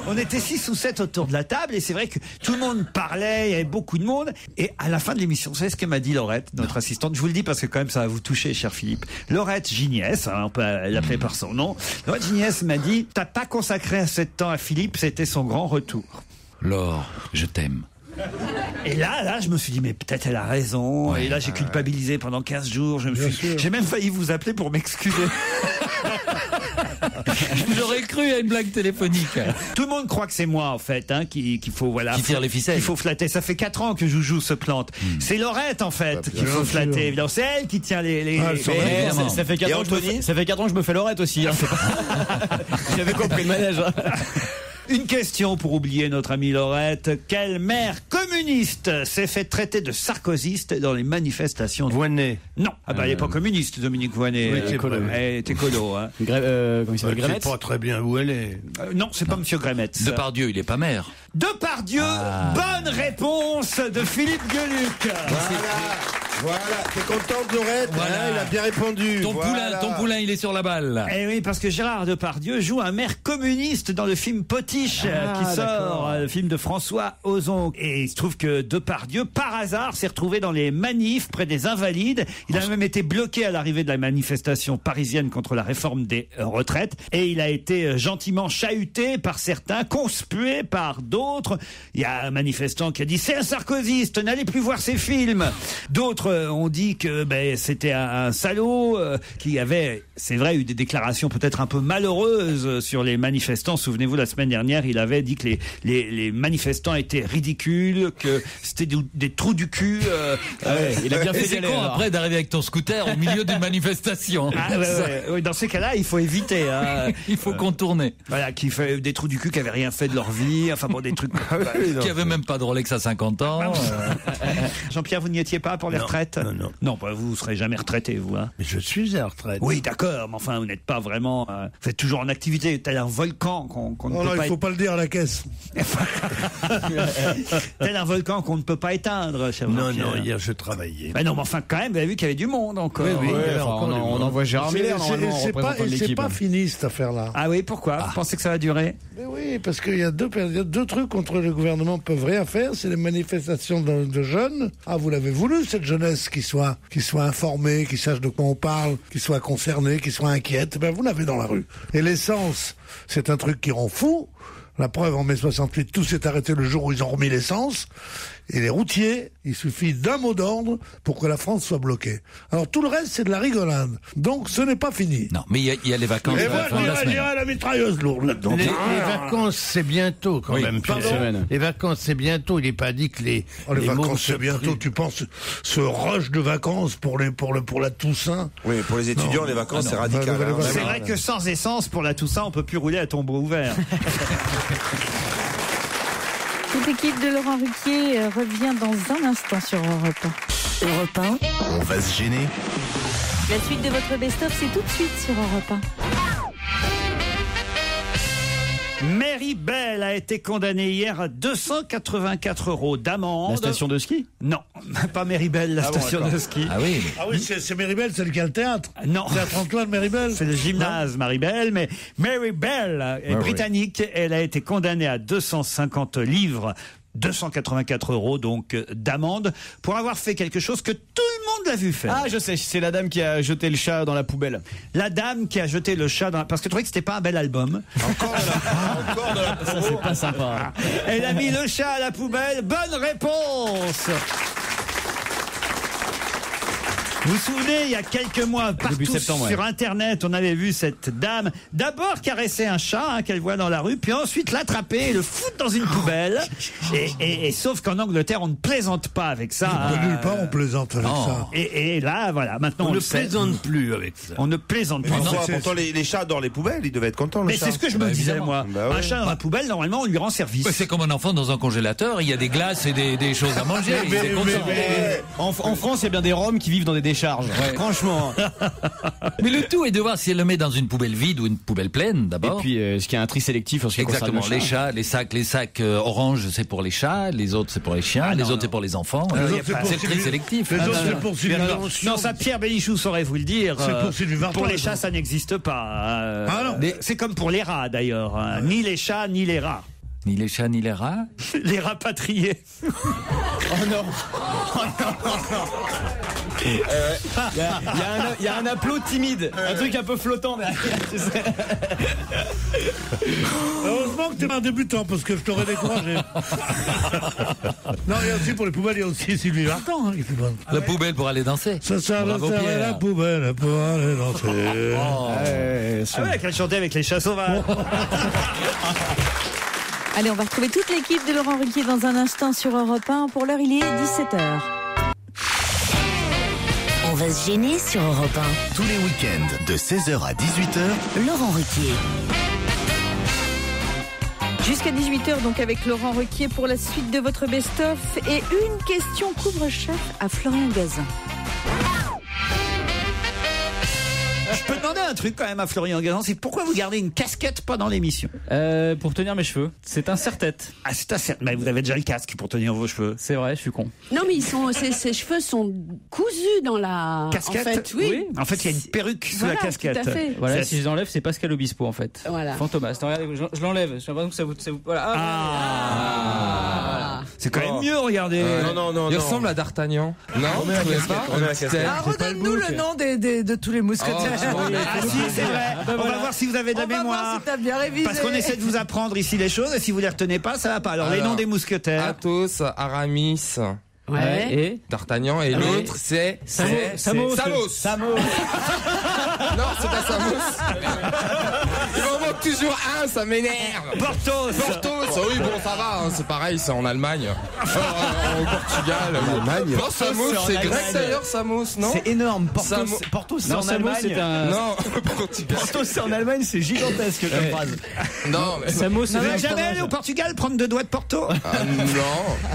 On était 6 ou 7 autour de la table, et c'est vrai que tout le monde parlait, il y avait beaucoup de monde. Et à la fin de l'émission, vous savez ce que m'a dit Laurette, notre assistante? Je vous le dis parce que quand même ça va vous toucher, cher Philippe. Laurette Giniès, on peut l'appeler par son nom. Laurette Giniès m'a dit: t'as pas consacré assez de temps à Philippe, c'était son grand retour. Laure, je t'aime. Et là, je me suis dit, mais peut-être elle a raison. Ouais, et là, j'ai culpabilisé pendant 15 jours. J'ai même failli vous appeler pour m'excuser. J'aurais cru à une blague téléphonique. Tout le monde croit que c'est moi, en fait, hein, qu'il faut, voilà. Qui tire les ficelles. Il faut flatter. Ça fait 4 ans que Joujou se plante. C'est Laurette, en fait, qu'il faut flatter. Évidemment, c'est elle qui tient les... Ça fait 4 ans que je me fais Laurette aussi. Hein. J'avais compris le manège. Une question pour oublier notre ami Laurette. Quel maire communiste s'est fait traiter de sarkozyste dans les manifestations? Voynet. Non. Ah bah, elle n'est pas communiste, Dominique Voynet. Oui, c'est écolo. Elle est écolo, hein. Comment il s'appelle, Grémet? Je sais pas très bien où elle est. Non, c'est pas Monsieur Grémet. Depardieu, il est pas maire. Depardieu, bonne réponse de Philippe Gueluc. Voilà, t'es contente, Laurette? Voilà. Il a bien répondu. Ton poulain, il est sur la balle. Eh oui, parce que Gérard Depardieu joue un maire communiste dans le film Potiche qui sort, le film de François Ozon. Et il se trouve que Depardieu, par hasard, s'est retrouvé dans les manifs près des Invalides. Il a même été bloqué à l'arrivée de la manifestation parisienne contre la réforme des retraites. Et il a été gentiment chahuté par certains, conspué par d'autres. Il y a un manifestant qui a dit: c'est un sarkozyste, n'allez plus voir ses films. D'autres ont dit que c'était un salaud qui avait c'est vrai, eu des déclarations peut-être un peu malheureuses sur les manifestants. Souvenez-vous, la semaine dernière, il avait dit que les manifestants étaient ridicules, que c'était des trous du cul. Il a bien fait c'est con après d'arriver avec ton scooter au milieu d'une manifestation. Oui, dans ces cas-là, il faut éviter. Il faut contourner. Voilà, qui fait des trous du cul qui avaient rien fait de leur vie. Enfin bon, des trucs. Qui avaient même pas de Rolex à 50 ans. Jean-Pierre, vous n'y étiez pas pour les retraites? Non, vous ne serez jamais retraité, vous. Hein. Mais je suis à la retraite. Oui, d'accord, mais enfin, vous n'êtes pas vraiment. Vous êtes toujours en activité. Tel un volcan qu'on ne peut pas. Non, il faut pas le dire à la caisse. Tel un volcan qu'on ne peut pas éteindre, cher Jean-Pierre. Non, hier je travaillais. Mais non, mais enfin, quand même, vous avez vu qu'il y avait du monde encore. Oui, on envoie Gérard Miller. C'est pas fini cette affaire-là. Ah oui, pourquoi? Vous pensez que ça va durer? Mais oui, parce qu'il y a deux trucs contre le gouvernement peuvent rien faire. C'est les manifestations de jeunes. Ah, vous l'avez voulu, cette jeunesse qui soit informée, qui sache de quoi on parle, qui soit concernée, qui soit inquiète. Ben, vous l'avez dans la rue. Et l'essence, c'est un truc qui rend fou. La preuve, en mai 68, tout s'est arrêté le jour où ils ont remis l'essence. Et les routiers, il suffit d'un mot d'ordre pour que la France soit bloquée. Alors tout le reste, c'est de la rigolade. Donc ce n'est pas fini. Non, mais il y a les vacances. Et moi, je dirais la mitrailleuse lourde là-dedans. Les vacances, c'est bientôt quand même. Les vacances, c'est bientôt. Il n'est pas dit que les vacances, c'est bientôt. Tu penses ce rush de vacances pour la Toussaint? Oui, pour les étudiants, les vacances, c'est radical. C'est vrai que sans essence, pour la Toussaint, on peut plus rouler à tombeau ouvert. Toute l'équipe de Laurent Ruquier revient dans un instant sur Europe 1. Europe 1, on va se gêner. La suite de votre best-of, c'est tout de suite sur Europe 1. Mary Bell a été condamnée hier à 284 € d'amende. La station de ski? Non, pas Mary Bell, la station de ski. Ah oui, c'est Mary Bell, c'est le théâtre. Non. C'est Antoine Mary Bell. C'est le gymnase Mary Bell, mais Mary Bell est britannique. Elle a été condamnée à 250 livres. 284 € donc d'amende pour avoir fait quelque chose que tout le monde l'a vu faire. Ah, je sais, c'est la dame qui a jeté le chat dans la poubelle. La dame qui a jeté le chat parce que je trouvais que c'était pas un bel album. Encore de la ça, c'est pas sympa. Elle a mis le chat à la poubelle. Bonne réponse. Vous vous souvenez, il y a quelques mois, partout sur Internet, on avait vu cette dame d'abord caresser un chat qu'elle voit dans la rue, puis ensuite l'attraper et le foutre dans une poubelle. Et sauf qu'en Angleterre, on ne plaisante pas avec ça. Nulle part, on plaisante avec ça. Et là, voilà, maintenant on ne plaisante plus avec ça. On ne plaisante pas. Pourtant, les chats dans les poubelles, ils devaient être contents. Mais c'est ce que je me disais, moi. Un chat dans la poubelle, normalement, on lui rend service. C'est comme un enfant dans un congélateur, il y a des glaces et des choses à manger. En France, il y a bien des Roms qui vivent dans des décharges. Franchement. Mais le tout est de voir si elle le met dans une poubelle vide ou une poubelle pleine d'abord. Et puis est-ce qu'il y a un tri sélectif en ce qui concerne les chats, les sacs orange c'est pour les chats, les autres c'est pour les chiens, les autres c'est pour les enfants. C'est le tri sélectif. Les autres c'est pour non, ça Pierre Bénichou saurait vous le dire. Pour les chats ça n'existe pas. C'est comme pour les rats d'ailleurs. Ni les chats ni les rats. Ni les chats, ni les rats. Les rapatriés. Oh non. Il y a un applaud timide, un truc un peu flottant derrière. Heureusement que t'es un débutant parce que je t'aurais découragé. Non, il y a aussi pour les poubelles, il y a aussi Sylvie Vartan qui fait bonne. La poubelle pour aller danser. Ça la poubelle pour aller danser. Qu'elle chantait avec les chats sauvages. Allez, on va retrouver toute l'équipe de Laurent Ruquier dans un instant sur Europe 1. Pour l'heure, il est 17h. On va se gêner sur Europe 1. Tous les week-ends, de 16h à 18h, Laurent Ruquier. Jusqu'à 18h, donc avec Laurent Ruquier pour la suite de votre best-of. Et une question couvre-chef à Florian Gazan. Je peux demander un truc quand même à Florian Gazan, c'est pourquoi vous gardez une casquette pendant l'émission? Pour tenir mes cheveux. C'est un serre-tête. Ah, c'est un serre-tête. Mais vous avez déjà le casque pour tenir vos cheveux. C'est vrai, je suis con. Non, mais ses cheveux sont cousus dans la casquette. En fait, oui. En fait, il y a une perruque sous la casquette. Tout à fait. Voilà, si je l'enlève, c'est Pascal Obispo en fait. Voilà. Fantomas. Regardez, je l'enlève. J'ai l'impression que ça vous voilà. C'est quand même mieux, regardez. Non. Il ressemble à D'Artagnan. Non, on met la casquette. Redonne-nous le nom de tous les mousquetaires. C'est vrai. On va voir si vous avez de la mémoire. On va voir si t'as bien révisé. Parce qu'on essaie de vous apprendre ici les choses et si vous les retenez pas, ça va pas. Alors les noms des mousquetaires. Athos, Aramis. Ouais. Et D'Artagnan. Et l'autre, c'est Samos. Non, c'est pas Samos. Il m'en manque toujours un, ça m'énerve. Porthos. Oui, bon, ça va, hein, c'est pareil, c'est en Allemagne. Au Portugal. En Allemagne. Non, Samos, c'est grec d'ailleurs, Samos, non? C'est énorme. Porthos, c'est en Allemagne. Non, Portugal. Porthos, c'est en Allemagne, c'est gigantesque comme phrase. Non, mais Samos, Vous n'êtes jamais allé au Portugal prendre 2 doigts de Porto? Non.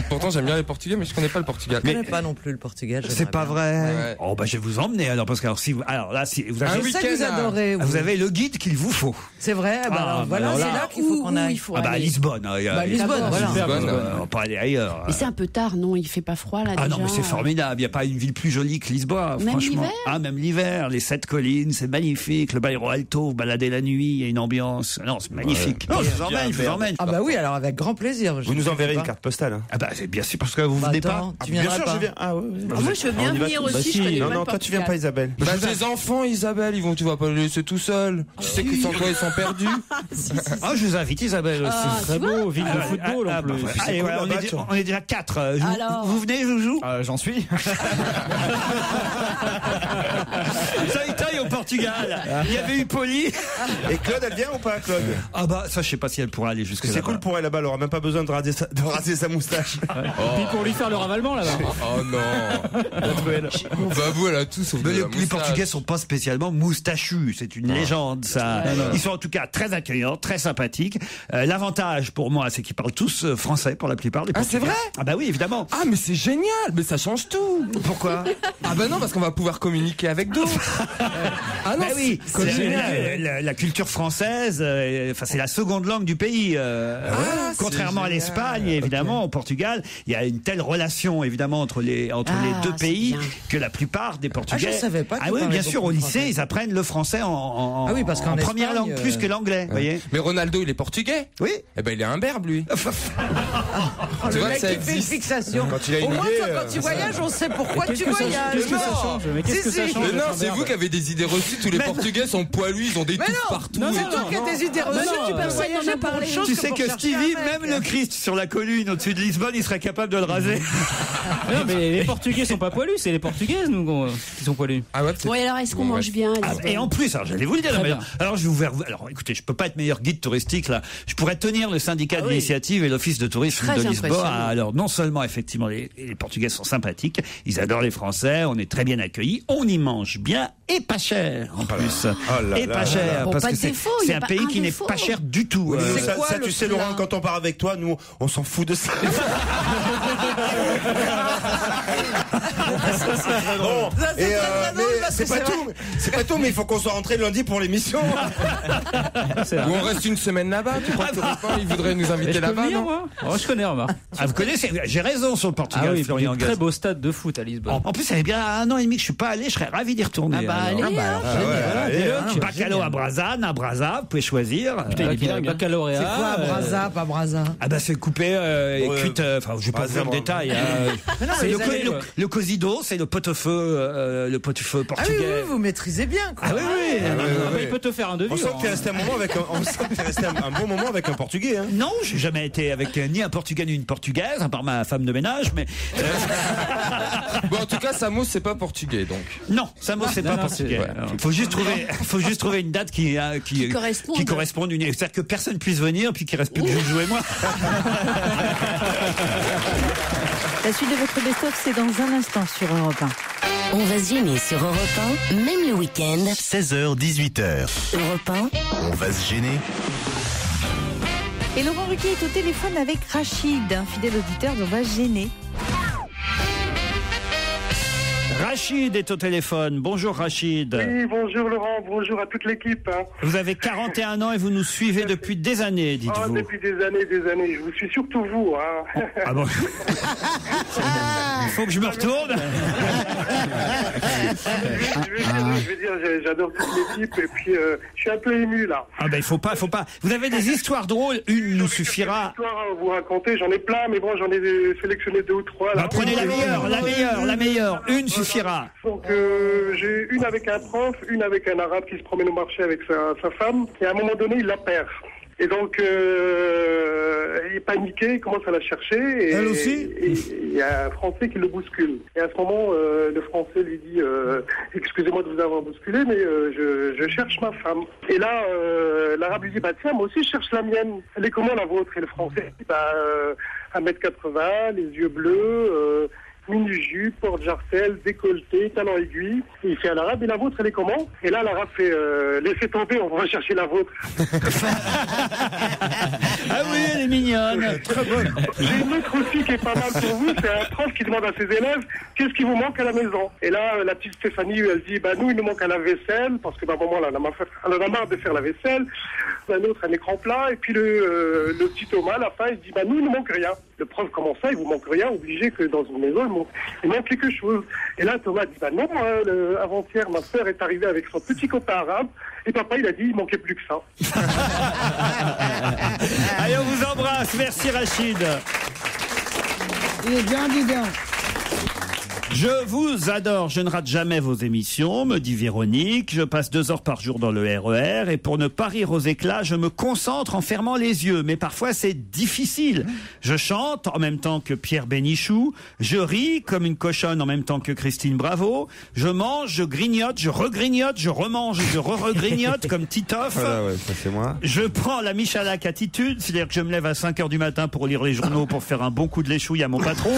Pourtant, j'aime bien les Portugais, mais je connais pas le Portugal. Je connais pas non plus le Portugal. C'est pas vrai. Ouais. Oh bah je vais vous emmener alors parce que si vous Je avez sais que vous adorez. vous avez le guide qu'il vous faut. C'est vrai. Alors, voilà, c'est là qu'il faut qu'on aille. À Lisbonne. Lisbonne, voilà. On peut aller ailleurs. Mais c'est un peu tard, non? Il fait pas froid là déjà. Ah non, mais c'est formidable. Il n'y a pas une ville plus jolie que Lisbonne, Même franchement. l'hiver Même l'hiver. Les 7 collines, c'est magnifique. Le Bairro Alto, vous baladez la nuit, il y a une ambiance. Non, c'est magnifique. Non, je vous emmène. Ah bah oui, alors avec grand plaisir. Vous nous enverrez une carte postale. Hein. Ah bah c'est bien sûr parce que vous venez pas. Tu viendras bien sûr, pas. je viens. Ah oui. Moi, je veux bien venir aussi. Je connais pas le Non, toi tu viens pas, Isabelle. Bah, tes enfants, Isabelle, tu vas pas les laisser tout seuls. Tu sais que sans toi, ils sont perdus. Ah, je vous invite, Isabelle aussi. C'est très beau, ville de football en plus. Allez, voilà, on est déjà 4. Vous venez, Joujou? J'en suis. Taille au Portugal. Il y avait eu Poli. Et Claude, elle vient ou pas, Claude? Ah bah ça, je sais pas si elle pourra aller jusque là. C'est cool pour elle là-bas, elle aura même pas besoin de raser sa moustache. Puis pour lui faire le ravalement là-bas. Oh non. Bah vous, elle a tout sauf de la Les Portugais sont pas spécialement moustachus, c'est une légende ça. Ils sont en tout cas très accueillants, très sympathiques. L'avantage pour moi, c'est qu'ils parlent tous français pour la plupart. Les Portugais. C'est vrai? Ah bah oui, évidemment. Ah mais c'est génial, mais ça change tout. Pourquoi? Ah bah non, parce qu'on va pouvoir communiquer avec d'autres. Ah non, bah oui, c'est génial. La culture française, c'est la seconde langue du pays. Contrairement à l'Espagne, évidemment, au Portugal, il y a une telle relation évidemment entre les deux pays que la plupart des Portugais. Je savais pas. Ah oui, bien sûr, au lycée, ils apprennent le français en première langue plus que l'anglais. Voyez. Mais Ronaldo, il est portugais. Oui. Eh ben, il est un berbe, lui. Tu vois, ça fait une fixation. Quand il a une Au moins, idée, quand tu voyages, on sait pourquoi tu voyages. Qu'est-ce que ça change? Mais qu'est-ce que ça change? Mais non, c'est vous qui avez des idées reçues. Tous les Portugais sont poilus, ils ont des touffes partout. Non, c'est toi qui as des idées reçues. Tu peux voyager pour autre chose. Tu sais que Stevie, même le Christ sur la colline au-dessus de Lisbonne, il serait capable de le raser. Non, mais les Portugais sont pas poilus, c'est les Portugaises nous qui sont poilus. Ah ouais. Oui, alors est-ce qu'on mange bien? Et en plus, alors j'allais vous le dire. Alors je vais vous alors écoutez, je peux pas être meilleur guide touristique là. Je pourrais tenir le syndicat d'initiative et l'office de tourisme de Lisbonne. Alors non seulement effectivement les Portugais sont sympathiques, ils adorent les Français, on est très bien accueillis, on y mange bien et pas cher en plus. Et pas cher parce que c'est un pays qui n'est pas cher du tout. Ça tu sais Laurent, quand on part avec toi, nous on s'en fout de ça. Bon, c'est pas tout, mais il faut qu'on soit rentré lundi pour l'émission. Ou on reste une semaine là-bas. Tu crois que il voudrait nous inviter là-bas, non? Je connais, remarque. Vous connaissez? J'ai raison sur le Portugal. Ah oui, très beau stade de foot à Lisbonne. En plus, ça fait bien 1 an et demi que je suis pas allé. Je serais ravi d'y retourner. Bacalhau à Brasa, vous pouvez choisir. Putain, il est baccalauréat. C'est quoi Brasa, pas Brasa? Ah bah c'est coupé et cuite. Enfin, je vais pas vous faire le détail. C'est le cosido, c'est le pot-au-feu portugais. Ah oui, vous maîtrisez bien, quoi. Ah oui. Il peut te faire un devis. On sent que tu es resté un bon moment avec un Portugais. Hein. Non, j'ai jamais été avec ni un Portugais ni une Portugaise, à part ma femme de ménage, mais. Bon, en tout cas, Samos, c'est pas portugais, donc. Non, Samos, c'est pas portugais. Il faut juste trouver une date qui corresponde. C'est-à-dire que personne puisse venir, puis qu'il reste plus que Joujou et moi. La suite de votre best-of, c'est dans un instant sur Europe 1. On va se gêner sur Europe 1, même le week-end. 16h, 18h. Europe 1. On va se gêner. Et Laurent Ruquier est au téléphone avec Rachid, un fidèle auditeur d'On va se gêner. Rachid est au téléphone. Bonjour Rachid. Oui, bonjour Laurent, bonjour à toute l'équipe. Vous avez 41 ans et vous nous suivez depuis des années, dites-vous. Depuis des années. Je vous suis surtout vous. Hein. Ah bon? Il faut que je me retourne. Je vais dire, j'adore toute l'équipe et puis je suis un peu ému là. Ah ben il faut pas. Vous avez des histoires drôles, une nous suffira. Des histoires à vous raconter, j'en ai plein, mais bon, j'en ai sélectionné 2 ou 3. Là. Bah, prenez la meilleure. Une suffira. Donc j'ai une avec un prof, une avec un arabe qui se promène au marché avec sa femme, et à un moment donné il la perd. Et donc, il est paniqué, il commence à la chercher. Et, elle aussi? Et il y a un Français qui le bouscule. Et à ce moment, le Français lui dit excusez-moi de vous avoir bousculé, mais je cherche ma femme. Et là, l'Arabe lui dit tiens, moi aussi je cherche la mienne. Elle est comment la vôtre? Et le Français dit 1m80, les yeux bleus, mini-jupe, porte-jartel, décolleté, talons aiguilles. Et il fait à l'Arabe, et la vôtre, elle est comment? Et là, l'Arabe fait laissez tomber, on va chercher la vôtre. Ah oui, elle est mignonne. Très bonne. J'ai une autre aussi qui est pas mal pour vous, c'est un prof qui demande à ses élèves qu'est-ce qui vous manque à la maison. Et là, la petite Stéphanie, elle dit nous, il nous manque à la vaisselle, parce que maman, elle en a marre de faire la vaisselle. Un autre, un écran plat. Et puis le petit Thomas, à la fin, il dit nous, il ne manque rien. Le prof, comment ça, il vous manque rien, obligé que dans une maison, il manque quelque chose. Et là, Thomas dit non, avant-hier, ma sœur est arrivée avec son petit copain arabe, et papa, il a dit il manquait plus que ça. Allez, on vous embrasse. Merci, Rachid. Il est bien, dis donc. Je vous adore, je ne rate jamais vos émissions, me dit Véronique. Je passe 2 heures par jour dans le RER et pour ne pas rire aux éclats, je me concentre en fermant les yeux. Mais parfois c'est difficile. Je chante en même temps que Pierre Bénichou. Je ris comme une cochonne en même temps que Christine Bravo. Je mange, je grignote, je regrignote, je remange et je re-regrignote comme Titoff. Voilà, ouais, ça c'est moi. Je prends la Michalak attitude, c'est-à-dire que je me lève à 5 heures du matin pour lire les journaux pour faire un bon coup de l'échouille à mon patron.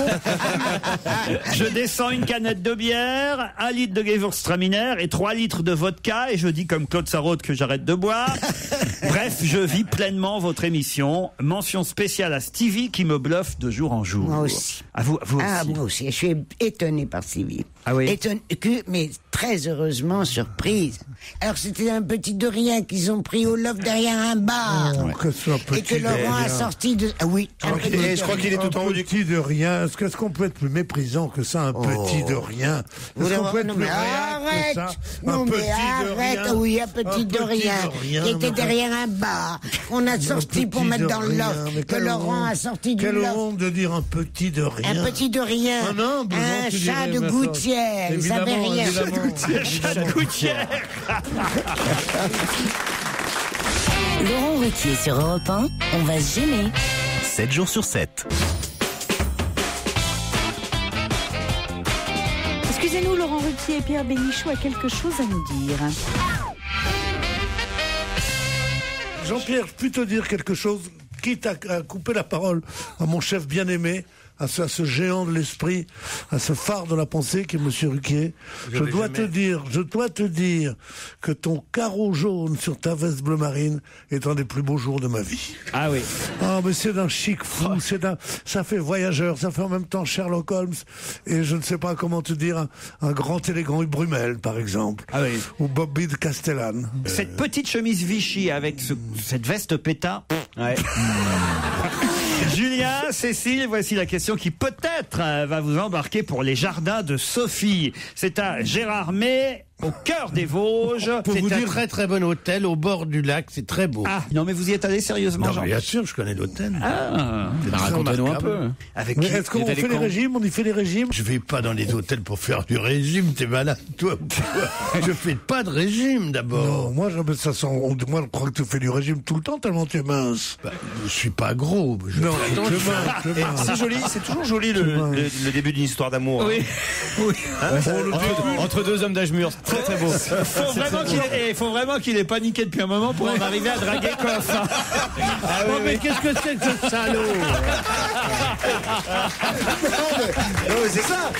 Je descends une canette de bière, 1 litre de Gewürztraminer et 3 litres de vodka et je dis comme Claude Sarraute que j'arrête de boire. Bref, je vis pleinement votre émission. Mention spéciale à Stevie qui me bluffe de jour en jour. Moi aussi. À vous aussi. Ah, moi aussi. Je suis étonné par Stevie. Ah oui. Mais très heureusement surprise. Alors c'était un petit de rien qu'ils ont pris au loft derrière un bar. Et que Laurent a sorti de... Ah oui. Je crois qu'il est tout en haut du petit de rien. Est-ce qu'on peut être plus méprisant que ça, un petit de rien? Est-ce qu'on peut être plus rien que ça? Non mais arrête. Oui, un petit de rien. Qui était derrière un bar. On a sorti pour mettre dans le loft. Que Laurent a sorti du loft. Quelle honte de dire un petit de rien. Un petit de rien. Un chat de gouttière. Il savait rien. Chat de gouttière. Laurent Ruquier sur Europe 1, on va se gêner. 7 jours sur 7. Excusez-nous, Laurent Ruquier et Pierre Bénichou a quelque chose à nous dire. Jean-Pierre, je puis te dire quelque chose, quitte à couper la parole à mon chef bien-aimé, à ce géant de l'esprit, à ce phare de la pensée qui est Monsieur Ruquier. Je dois te dire que ton carreau jaune sur ta veste bleu marine est un des plus beaux jours de ma vie. Ah oui. Ah, mais c'est d'un chic fou, ça fait voyageur, ça fait en même temps Sherlock Holmes, et je ne sais pas comment te dire, un grand élégant Brumel, par exemple. Ah oui. Ou Bobby de Castellane. Cette petite chemise Vichy avec cette veste pétain. Ouais. Julien, Cécile, voici la question qui peut-être va vous embarquer pour les jardins de Sophie. C'est à Gérardmer, au cœur des Vosges. Pour vous dire, très très bon hôtel au bord du lac, c'est très beau. Ah, non mais vous y êtes allé sérieusement, non, Jean? Bien sûr, je connais l'hôtel. Ah, racontez-nous un peu. Avec mais est-ce qu'on fait les régimes? On y fait les régimes? Je vais pas dans les hôtels pour faire du régime, t'es malade, toi. Je fais pas de régime d'abord. Non, moi je crois que tu fais du régime tout le temps tellement tu es mince. Je suis pas gros. C'est joli, c'est toujours joli le début d'une histoire d'amour. Oui. Oui. Entre deux hommes d'âge mûr, très très beau. Faut vraiment qu'il ait paniqué depuis un moment pour en arriver à draguer Coff. Ah oui, mais qu'est-ce que c'est que ce salaud? Non mais c'est ça.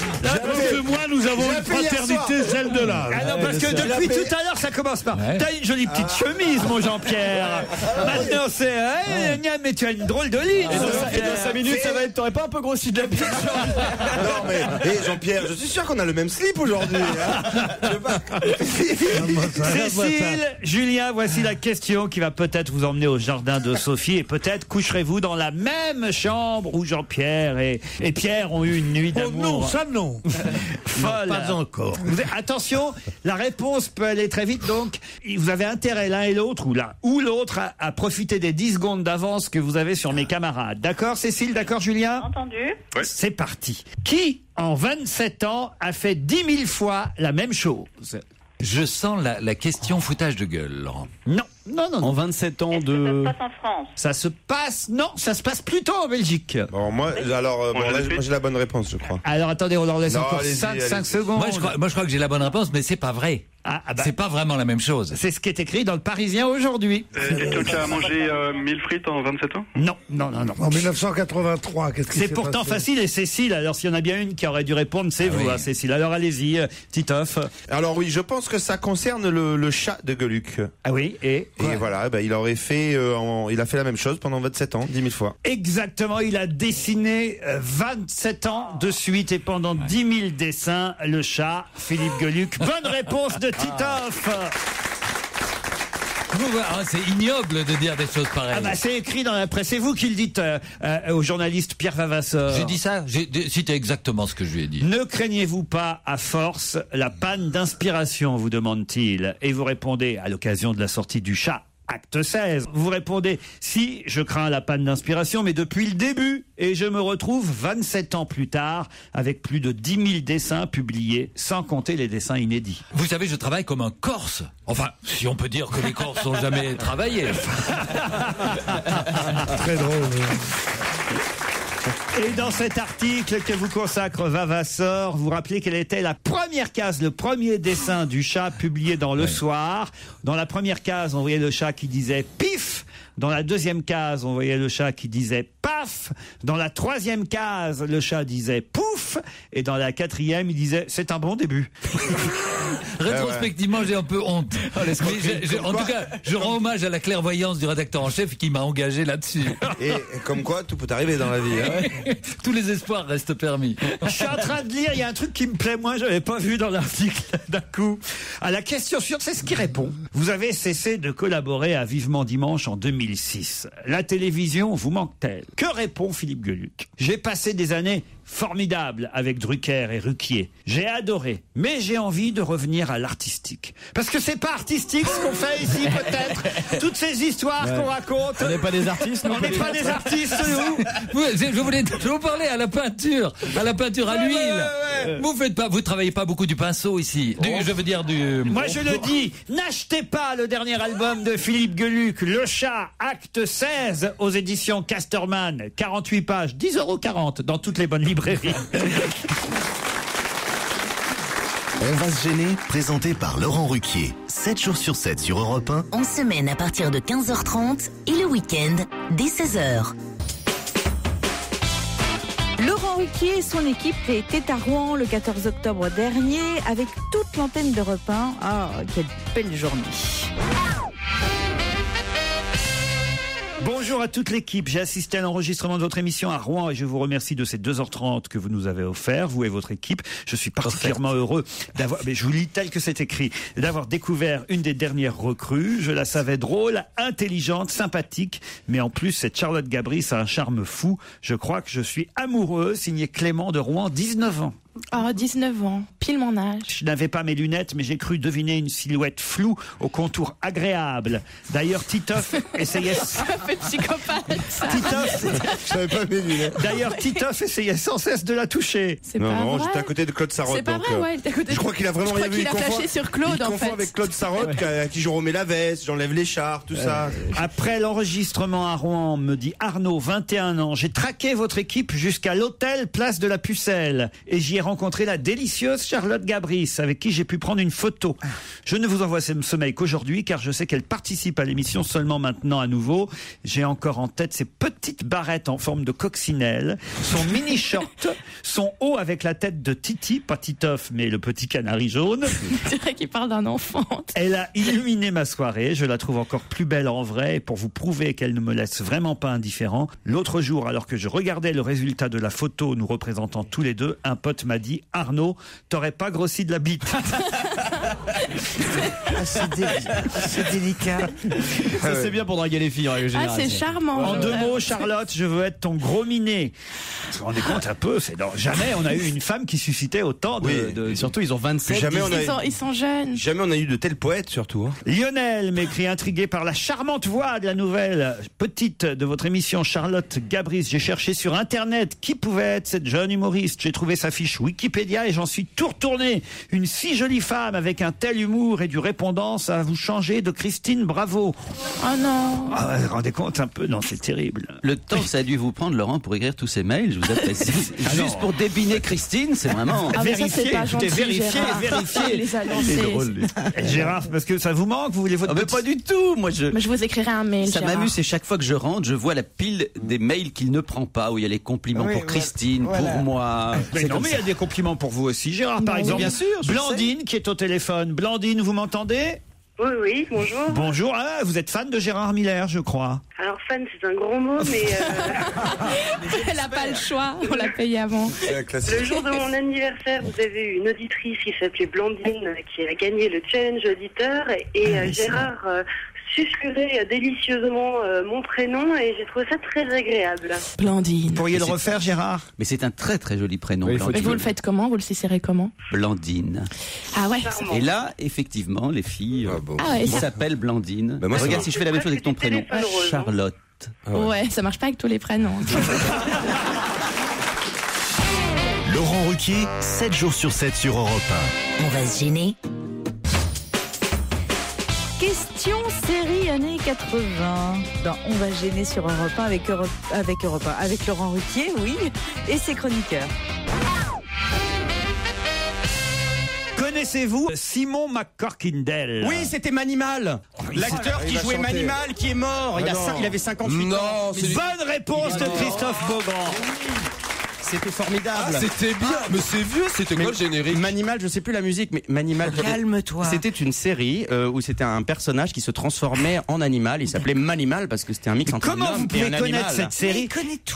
Que moi nous avons une fraternité celle de l'âge. Ah non, parce que depuis tout à l'heure ça commence par t'as une jolie petite chemise mon Jean-Pierre. Maintenant c'est mais tu as une drôle de ligne. Et dans 5 minutes ça va être, t'aurais pas un peu grossi de la pièce? Non mais Jean-Pierre, je suis sûr qu'on a le même slip aujourd'hui. Cécile, Julien, voici la question qui va peut-être vous emmener au jardin de Sophie et peut-être coucherez-vous dans la même chambre où Jean-Pierre et Pierre ont eu une nuit d'amour. Oh non, ça non. Folle. Non, pas encore. Attention, la réponse peut aller très vite, donc vous avez intérêt l'un et l'autre ou l'un ou l'autre à profiter des 10 secondes d'avance que vous avez sur mes camarades. D'accord Cécile, d'accord Julien? Entendu. Ouais. C'est parti. Qui, en 27 ans, a fait 10 000 fois la même chose? Je sens la question foutage de gueule, Laurent. Non. En 27 ans de... Ça se passe en France. Ça se passe, non, ça se passe plutôt en Belgique. Bon, moi, j'ai la bonne réponse, je crois. Alors attendez, on leur laisse Non, encore allez-y, 5 secondes. Moi, je crois que j'ai la bonne réponse, mais c'est pas vrai. C'est pas vraiment la même chose. C'est ce qui est écrit dans le Parisien aujourd'hui. Est-ce que tu as mangé 1000 frites en 27 ans? Non. En 1983, qu'est-ce qui s'est C'est pourtant passé facile, et Cécile, alors s'il y en a bien une qui aurait dû répondre, c'est vous, Cécile. Alors allez-y, Titoff. Alors oui, je pense que ça concerne le chat de Gueluc. Ah oui, et voilà, il aurait fait, il a fait la même chose pendant 27 ans, 10 000 fois. Exactement, il a dessiné 27 ans de suite et pendant 10 000 dessins, le chat, Philippe Gueluc. Bonne réponse de Titoff. C'est ignoble de dire des choses pareilles. C'est écrit dans la presse. C'est vous qui le dites au journaliste Pierre Vavasseur. J'ai dit ça, j'ai cité exactement ce que je lui ai dit. Ne craignez-vous pas, à force, la panne d'inspiration, vous demande-t-il. Et vous répondez, à l'occasion de la sortie du chat, acte 16, vous répondez, si, je crains la panne d'inspiration, mais depuis le début, et je me retrouve 27 ans plus tard, avec plus de 10 000 dessins publiés, sans compter les dessins inédits. Vous savez, je travaille comme un Corse. Enfin, si on peut dire que les Corses n'ont jamais travaillé. Très drôle. Et dans cet article que vous consacre Vavasseur, vous rappelez quelle était la première case, le premier dessin du chat publié dans Le Soir. Dans la première case, on voyait le chat qui disait « pif ». Dans la deuxième case, on voyait le chat qui disait « paf ». Dans la troisième case, le chat disait « pouf ». Et dans la quatrième, il disait « c'est un bon début ». Rétrospectivement, j'ai un peu honte. En tout cas, je rends hommage à la clairvoyance du rédacteur en chef qui m'a engagé là-dessus. Et comme quoi, tout peut arriver dans la vie. Tous les espoirs restent permis. Je suis en train de lire, il y a un truc qui me plaît moins, je n'avais pas vu dans l'article d'un coup. À la question suivante, c'est ce qui répond. Vous avez cessé de collaborer à Vivement Dimanche en 2006. La télévision vous manque-t-elle? Que répond Philippe Gueluc? J'ai passé des années formidables avec Drucker et Ruquier. J'ai adoré, mais j'ai envie de revenir à l'artistique. Parce que c'est pas artistique ce qu'on fait ici, peut-être. Toutes ces histoires qu'on raconte. On n'est pas des artistes, non? On n'est pas des artistes, nous. Je vous parlais à la peinture à l'huile. Vous travaillez pas beaucoup du pinceau ici. Je veux dire du... Moi je le dis, n'achetez pas le dernier album de Philippe Gueluc, Le Chat, acte 16, aux éditions Casterman, 48 pages, 10,40 € dans toutes les bonnes librairies. On va se gêner, présenté par Laurent Ruquier. 7 jours sur 7 sur Europe 1. En semaine à partir de 15h30 et le week-end dès 16h. Laurent Ruquier et son équipe étaient à Rouen le 14 octobre dernier avec toute l'antenne d'Europe 1. Ah, quelle belle journée. Bonjour à toute l'équipe. J'ai assisté à l'enregistrement de votre émission à Rouen et je vous remercie de ces 2h30 que vous nous avez offert, vous et votre équipe. Je suis particulièrement heureux d'avoir, mais je vous lis tel que c'est écrit, d'avoir découvert une des dernières recrues. Je la savais drôle, intelligente, sympathique, mais en plus cette Charlotte Gabris a un charme fou. Je crois que je suis amoureux. Signé Clément de Rouen, 19 ans. Oh, 19 ans, pile mon âge. Je n'avais pas mes lunettes, mais j'ai cru deviner une silhouette floue au contour agréable. D'ailleurs, Titoff essayait... Un peu psychopathe. Je n'avais pas mes lunettes. D'ailleurs, Titoff essayait sans cesse de la toucher. Non, j'étais à côté de Claude Sarraute. C'est pas vrai, ouais, il était à côté de... Je crois qu'il a vraiment rien vu. Il a flashé sur Claude, en fait. Il confond avec Claude Sarraute, à qui je remets la veste, j'enlève l'écharpe, tout ça. Après l'enregistrement à Rouen, me dit Arnaud, 21 ans, j'ai traqué votre équipe jusqu'à l'hôtel Place de la Pucelle. Et j'y ai rencontré la délicieuse Charlotte Gabris, avec qui j'ai pu prendre une photo. Je ne vous envoie ce mail qu'aujourd'hui, car je sais qu'elle participe à l'émission seulement maintenant à nouveau. J'ai encore en tête ses petites barrettes en forme de coccinelle, son mini short, son haut avec la tête de Titi, pas Titoff, mais le petit canari jaune. C'est vrai qu'il parle d'un enfant. Elle a illuminé ma soirée. Je la trouve encore plus belle en vrai. Et pour vous prouver qu'elle ne me laisse vraiment pas indifférent, l'autre jour, alors que je regardais le résultat de la photo nous représentant tous les deux, un pote m'a dit « Arnaud, t'aurais pas grossi de la bite ?» C'est délicat. Ça, c'est bien pour draguer les filles en règle générale. Ah, c'est charmant. En 2 mots, Charlotte, je veux être ton gros minet. Vous vous rendez compte un peu, jamais on a eu une femme qui suscitait autant de... Surtout, ils ont 27. Ils sont jeunes. Jamais on a eu de tels poètes, surtout. Lionel m'écrit intrigué par la charmante voix de la nouvelle petite de votre émission, Charlotte Gabris. J'ai cherché sur Internet qui pouvait être cette jeune humoriste. J'ai trouvé sa fiche Wikipédia et j'en suis tout retourné. Une si jolie femme avec avec un tel humour et du répondant, ça va vous changer de Christine Bravo. Oh non. Ah, vous vous rendez compte un peu? Non, c'est terrible. Le temps que ça a dû vous prendre, Laurent, pour écrire tous ces mails, je vous apprécie. Juste pour débiner Christine, c'est vraiment... Ah, vérifier, vérifier. Les a lancés. C'est drôle. Gérard, parce que ça vous manque, vous voulez votre... mais pas du tout. Mais je vous écrirai un mail. Ça Gérard. m'amuse, et chaque fois que je rentre, je vois la pile des mails qu'il ne prend pas, où il y a les compliments pour Christine, pour moi. Mais non, mais il y a des compliments pour vous aussi, Gérard, par exemple. Bien sûr. Blandine qui est au téléphone. Blandine, vous m'entendez? Oui, bonjour. Bonjour, vous êtes fan de Gérard Miller, je crois. Alors fan, c'est un grand mot, mais... Elle n'a pas le choix, on l'a payé avant. Le jour de mon anniversaire, vous avez eu une auditrice qui s'appelait Blandine, qui a gagné le challenge auditeur, et Gérard susurrait délicieusement mon prénom, et j'ai trouvé ça très agréable. Blandine. Vous pourriez le refaire, Gérard? Mais c'est un très très joli prénom. Mais vous le faites comment? Vous le susurrez comment? Blandine. Ah ouais. Et là, effectivement, les filles qui s'appellent Blandine. Bah moi, regarde si je fais la même chose avec ton prénom. Charlotte. Ouais, ça marche pas avec tous les prénoms. Laurent Ruquier, 7 jours sur 7 sur Europe 1. On va se gêner. Question série années 80. Dans On va se gêner sur Europe 1 avec Laurent Ruquier, oui, et ses chroniqueurs. Connaissez-vous Simon McCorkindale? Oui, c'était Manimal. L'acteur qui jouait Manimal, qui est mort. Il avait 58 ans. Bonne réponse de Christophe Beaugrand. C'était formidable. Ah, c'était bien. Mais c'est vieux, c'était quoi le générique? Manimal, je sais plus la musique, mais Manimal. Calme-toi. C'était une série où c'était un personnage qui se transformait en animal. Il s'appelait Manimal parce que c'était un mix entre un Comment vous homme et pouvez un connaître animal. cette série?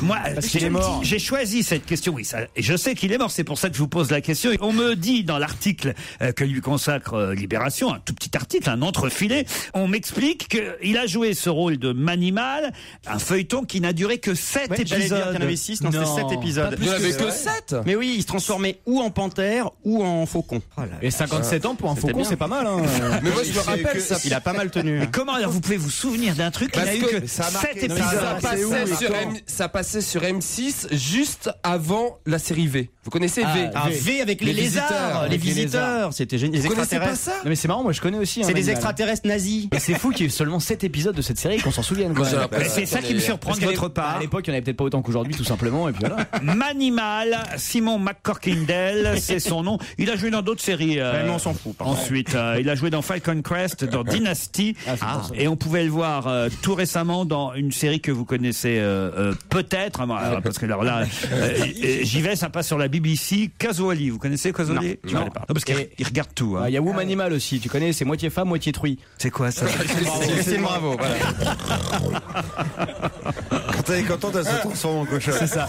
Moi, Parce qu'il est mort. J'ai choisi cette question. Oui, et je sais qu'il est mort. C'est pour ça que je vous pose la question. Et on me dit dans l'article que lui consacre Libération, un tout petit article, un entrefilé, on m'explique qu'il a joué ce rôle de Manimal, un feuilleton qui n'a duré que 7 épisodes. J'allais dire qu'il y en avait 6, non, c'était 7 épisodes. Il n'y en avait que 7. Mais oui, il se transformait ou en panthère ou en faucon. Et 57 ans pour un faucon, c'est pas mal. Hein. Mais moi, je me rappelle, il a pas mal tenu. Mais comment alors vous pouvez vous souvenir d'un truc? Il n'a eu que 7 épisodes. Ça passait sur M6 juste avant la série V. Vous connaissez V? V avec les lézards, les visiteurs. C'était génial. Vous connaissez pas ça? Non mais c'est marrant, moi je connais aussi. C'est des extraterrestres nazis. Et c'est fou qu'il y ait seulement 7 épisodes de cette série et qu'on s'en souvienne. C'est ça qui me surprend de votre part. À l'époque, il n'y en avait peut-être pas autant qu'aujourd'hui, tout simplement. Et puis voilà. Manimal, Simon McCorkindale, c'est son nom. Il a joué dans d'autres séries. Mais on s'en fout. Ensuite, il a joué dans Falcon Crest, dans Dynasty, et on pouvait le voir tout récemment dans une série que vous connaissez peut-être, parce que alors là, j'y vais, ça passe sur la BBC. Kazouali, vous connaissez Kazouali? Non, non, parce qu'il regarde tout. Il y a Womanimal aussi, tu connais, c'est moitié femme, moitié truie. C'est quoi ça? C'est bravo. Voilà. Quand elle est contente, elle se transforme en cochon. C'est ça.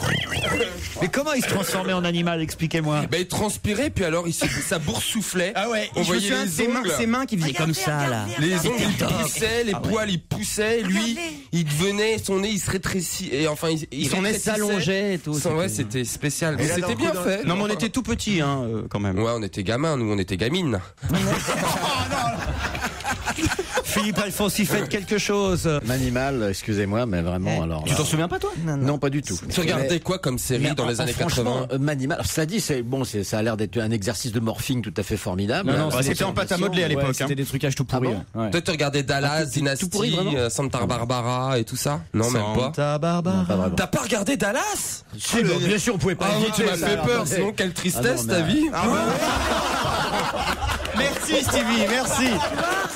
Mais comment il se transformait en animal? Expliquez-moi. Ben, il transpirait, puis alors ça boursouflait. Ah ouais, on voyait ses mains qui faisaient comme ça, là. Les ongles, ils poussaient, les poils, ils poussaient. Lui, il devenait, son nez, il se rétrécit. Et enfin, son nez s'allongeait et tout. Ouais, c'était spécial. Mais c'était bien fait. Non, mais on était tout petits, hein, quand même. Ouais, on était gamins, nous, on était gamines. Philippe Alfonsi, faites quelque chose. Manimal, excusez-moi, mais vraiment, alors. Tu t'en souviens pas, toi? Non, pas du tout. Tu regardais quoi comme série dans les années 80? Manimal, alors, cela dit, ça a l'air d'être un exercice de morphing tout à fait formidable. Non, c'était en pâte à modeler à l'époque. C'était des trucages tout pourris. Toi, tu regardais Dallas, Dynasty, Santa Barbara et tout ça? Non, même pas. Santa Barbara. T'as pas regardé Dallas? Si, bien sûr, on pouvait pas. Tu m'as fait peur, sinon quelle tristesse ta vie. Merci Stevie, merci.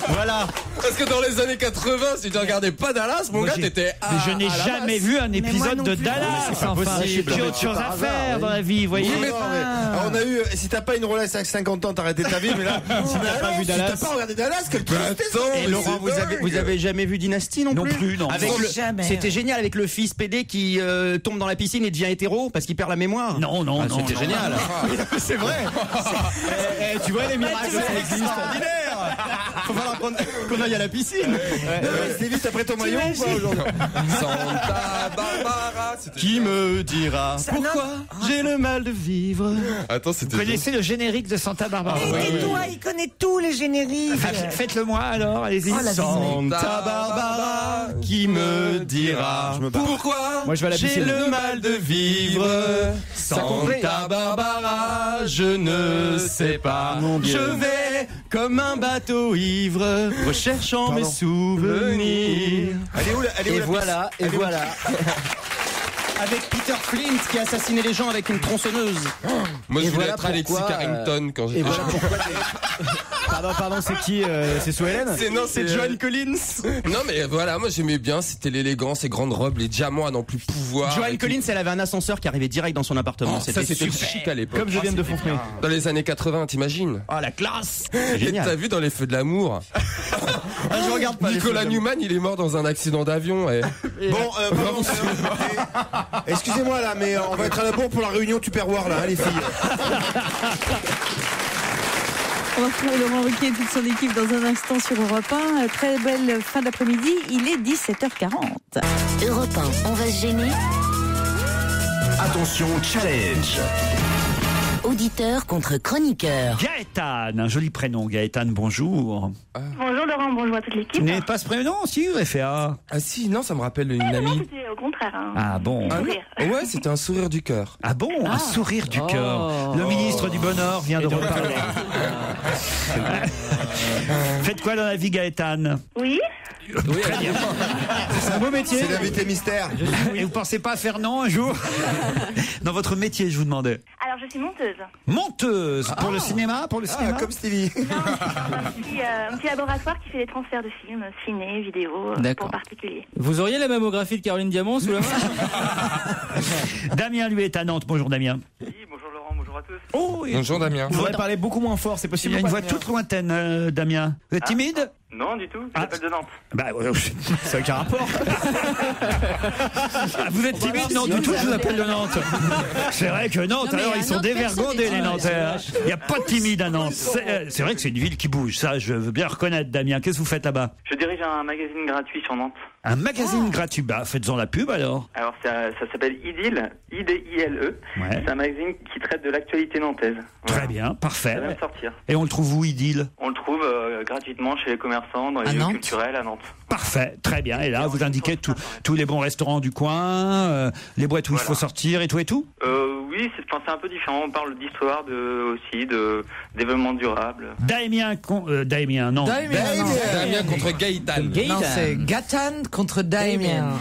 Voilà. Parce que dans les années 80, si tu regardais pas Dallas, mon gars, t'étais Mais je n'ai jamais vu un épisode de Dallas. Enfin, j'ai autre chose à faire dans la vie, vous voyez. On a eu, si t'as pas une Rolex à 50 ans, t'as arrêté ta vie, mais là, si t'as pas vu Dallas, si t'as pas regardé Dallas, quelle tristesse. Et Laurent, vous avez jamais vu Dynasty non plus? Non. C'était génial avec le fils PD qui tombe dans la piscine et devient hétéro parce qu'il perd la mémoire. Non. C'était génial. C'est vrai. Tu vois les miracles, ça existe. Ordinaire. Faut falloir qu'on aille à la piscine. C'était vite après ton maillot ou pas aujourd'hui? Santa Barbara. Qui me dira pourquoi j'ai le mal de vivre? Attends, Vous connaissez le générique de Santa Barbara? Et toi, il connaît tous les génériques. Faites-le moi alors, allez-y. Santa Barbara, qui me dira pourquoi j'ai le mal de vivre? Santa Barbara, je ne sais pas. Je vais comme un bateau ivre, recherchant mes souvenirs. Et voilà. Avec Peter Flint qui a assassiné les gens avec une tronçonneuse. Moi, je voulais être Alexis Carrington quand j'étais jeune. Pardon, c'est qui c'est Sue Ellen? C'est Joan Collins. Non, mais voilà, moi j'aimais bien, c'était l'élégance, les grandes robes, les diamants à n'en plus pouvoir. Joan Collins, elle avait un ascenseur qui arrivait direct dans son appartement. C'était super chic à l'époque. Comme je viens de Fontenay. Dans les années 80, t'imagines? Oh, la classe! Et t'as vu dans Les Feux de l'amour? Je regarde pas. Nicolas Newman, il est mort dans un accident d'avion. Bon, excusez-moi là, mais on va être à la bourre pour la réunion Tupperware là, hein, les filles. On va retrouver Laurent Ruquier et toute son équipe dans un instant sur Europe 1. Très belle fin d'après-midi, il est 17h40. Europe 1, on va se gêner. Attention, challenge. Auditeur contre chroniqueur. Gaëtan, un joli prénom. Gaëtan, bonjour. Bonjour Laurent, bonjour à toute l'équipe. Tu n'avez pas ce prénom, si, FA? Ah si, non, ça me rappelle une amie. Non, c'était au contraire. Ah bon? Ouais, c'était un sourire du cœur. Ah bon? Un sourire du cœur. Le ministre du Bonheur vient de reparler. Faites quoi dans la vie, Gaëtan? Oui. Très bien. C'est un beau métier. C'est l'invité mystère. Et vous pensez pas faire non un jour? Dans votre métier, je vous demandais. Alors, je suis monteuse. Monteuse pour le cinéma, comme Stevie. Non, un petit laboratoire qui fait des transferts de films, ciné, vidéo, pour particuliers. Vous auriez la mammographie de Caroline Diamant sous la main? Damien, lui, est à Nantes. Bonjour, Damien. Oui, bonjour Laurent, bonjour à tous. Oh, bonjour, Damien. Vous pourrez parler beaucoup moins fort, c'est possible? Il y a une voix toute lointaine, Damien. Vous êtes timide? Non, du tout, je m'appelle de Nantes. Bah, ça n'a aucun rapport. Vous êtes timide? Non, du tout, je vous appelle de Nantes. C'est vrai que Nantes, alors ils sont dévergondés, les Nantais. Il n'y a pas de timide à Nantes. C'est vrai que c'est une ville qui bouge, ça, je veux bien reconnaître, Damien. Qu'est-ce que vous faites là-bas? Je dirige un magazine gratuit sur Nantes. Un magazine gratuit? Bah, faites-en la pub alors. Alors, ça s'appelle IDILE, IDILE. Ouais. C'est un magazine qui traite de l'actualité nantaise. Très bien, parfait. Ça vient de sortir. Et on le trouve où, IDILE? On le trouve gratuitement chez les commerçants, dans les lieux culturels à Nantes. Parfait, très bien. Et là, vous indiquez tous les bons restaurants du coin, les boîtes où il faut sortir et tout et tout? Oui, c'est un peu différent. On parle d'histoire, aussi d'événements durables. Damien contre Gaëtan. Non, c'est Gaëtan contre Damien.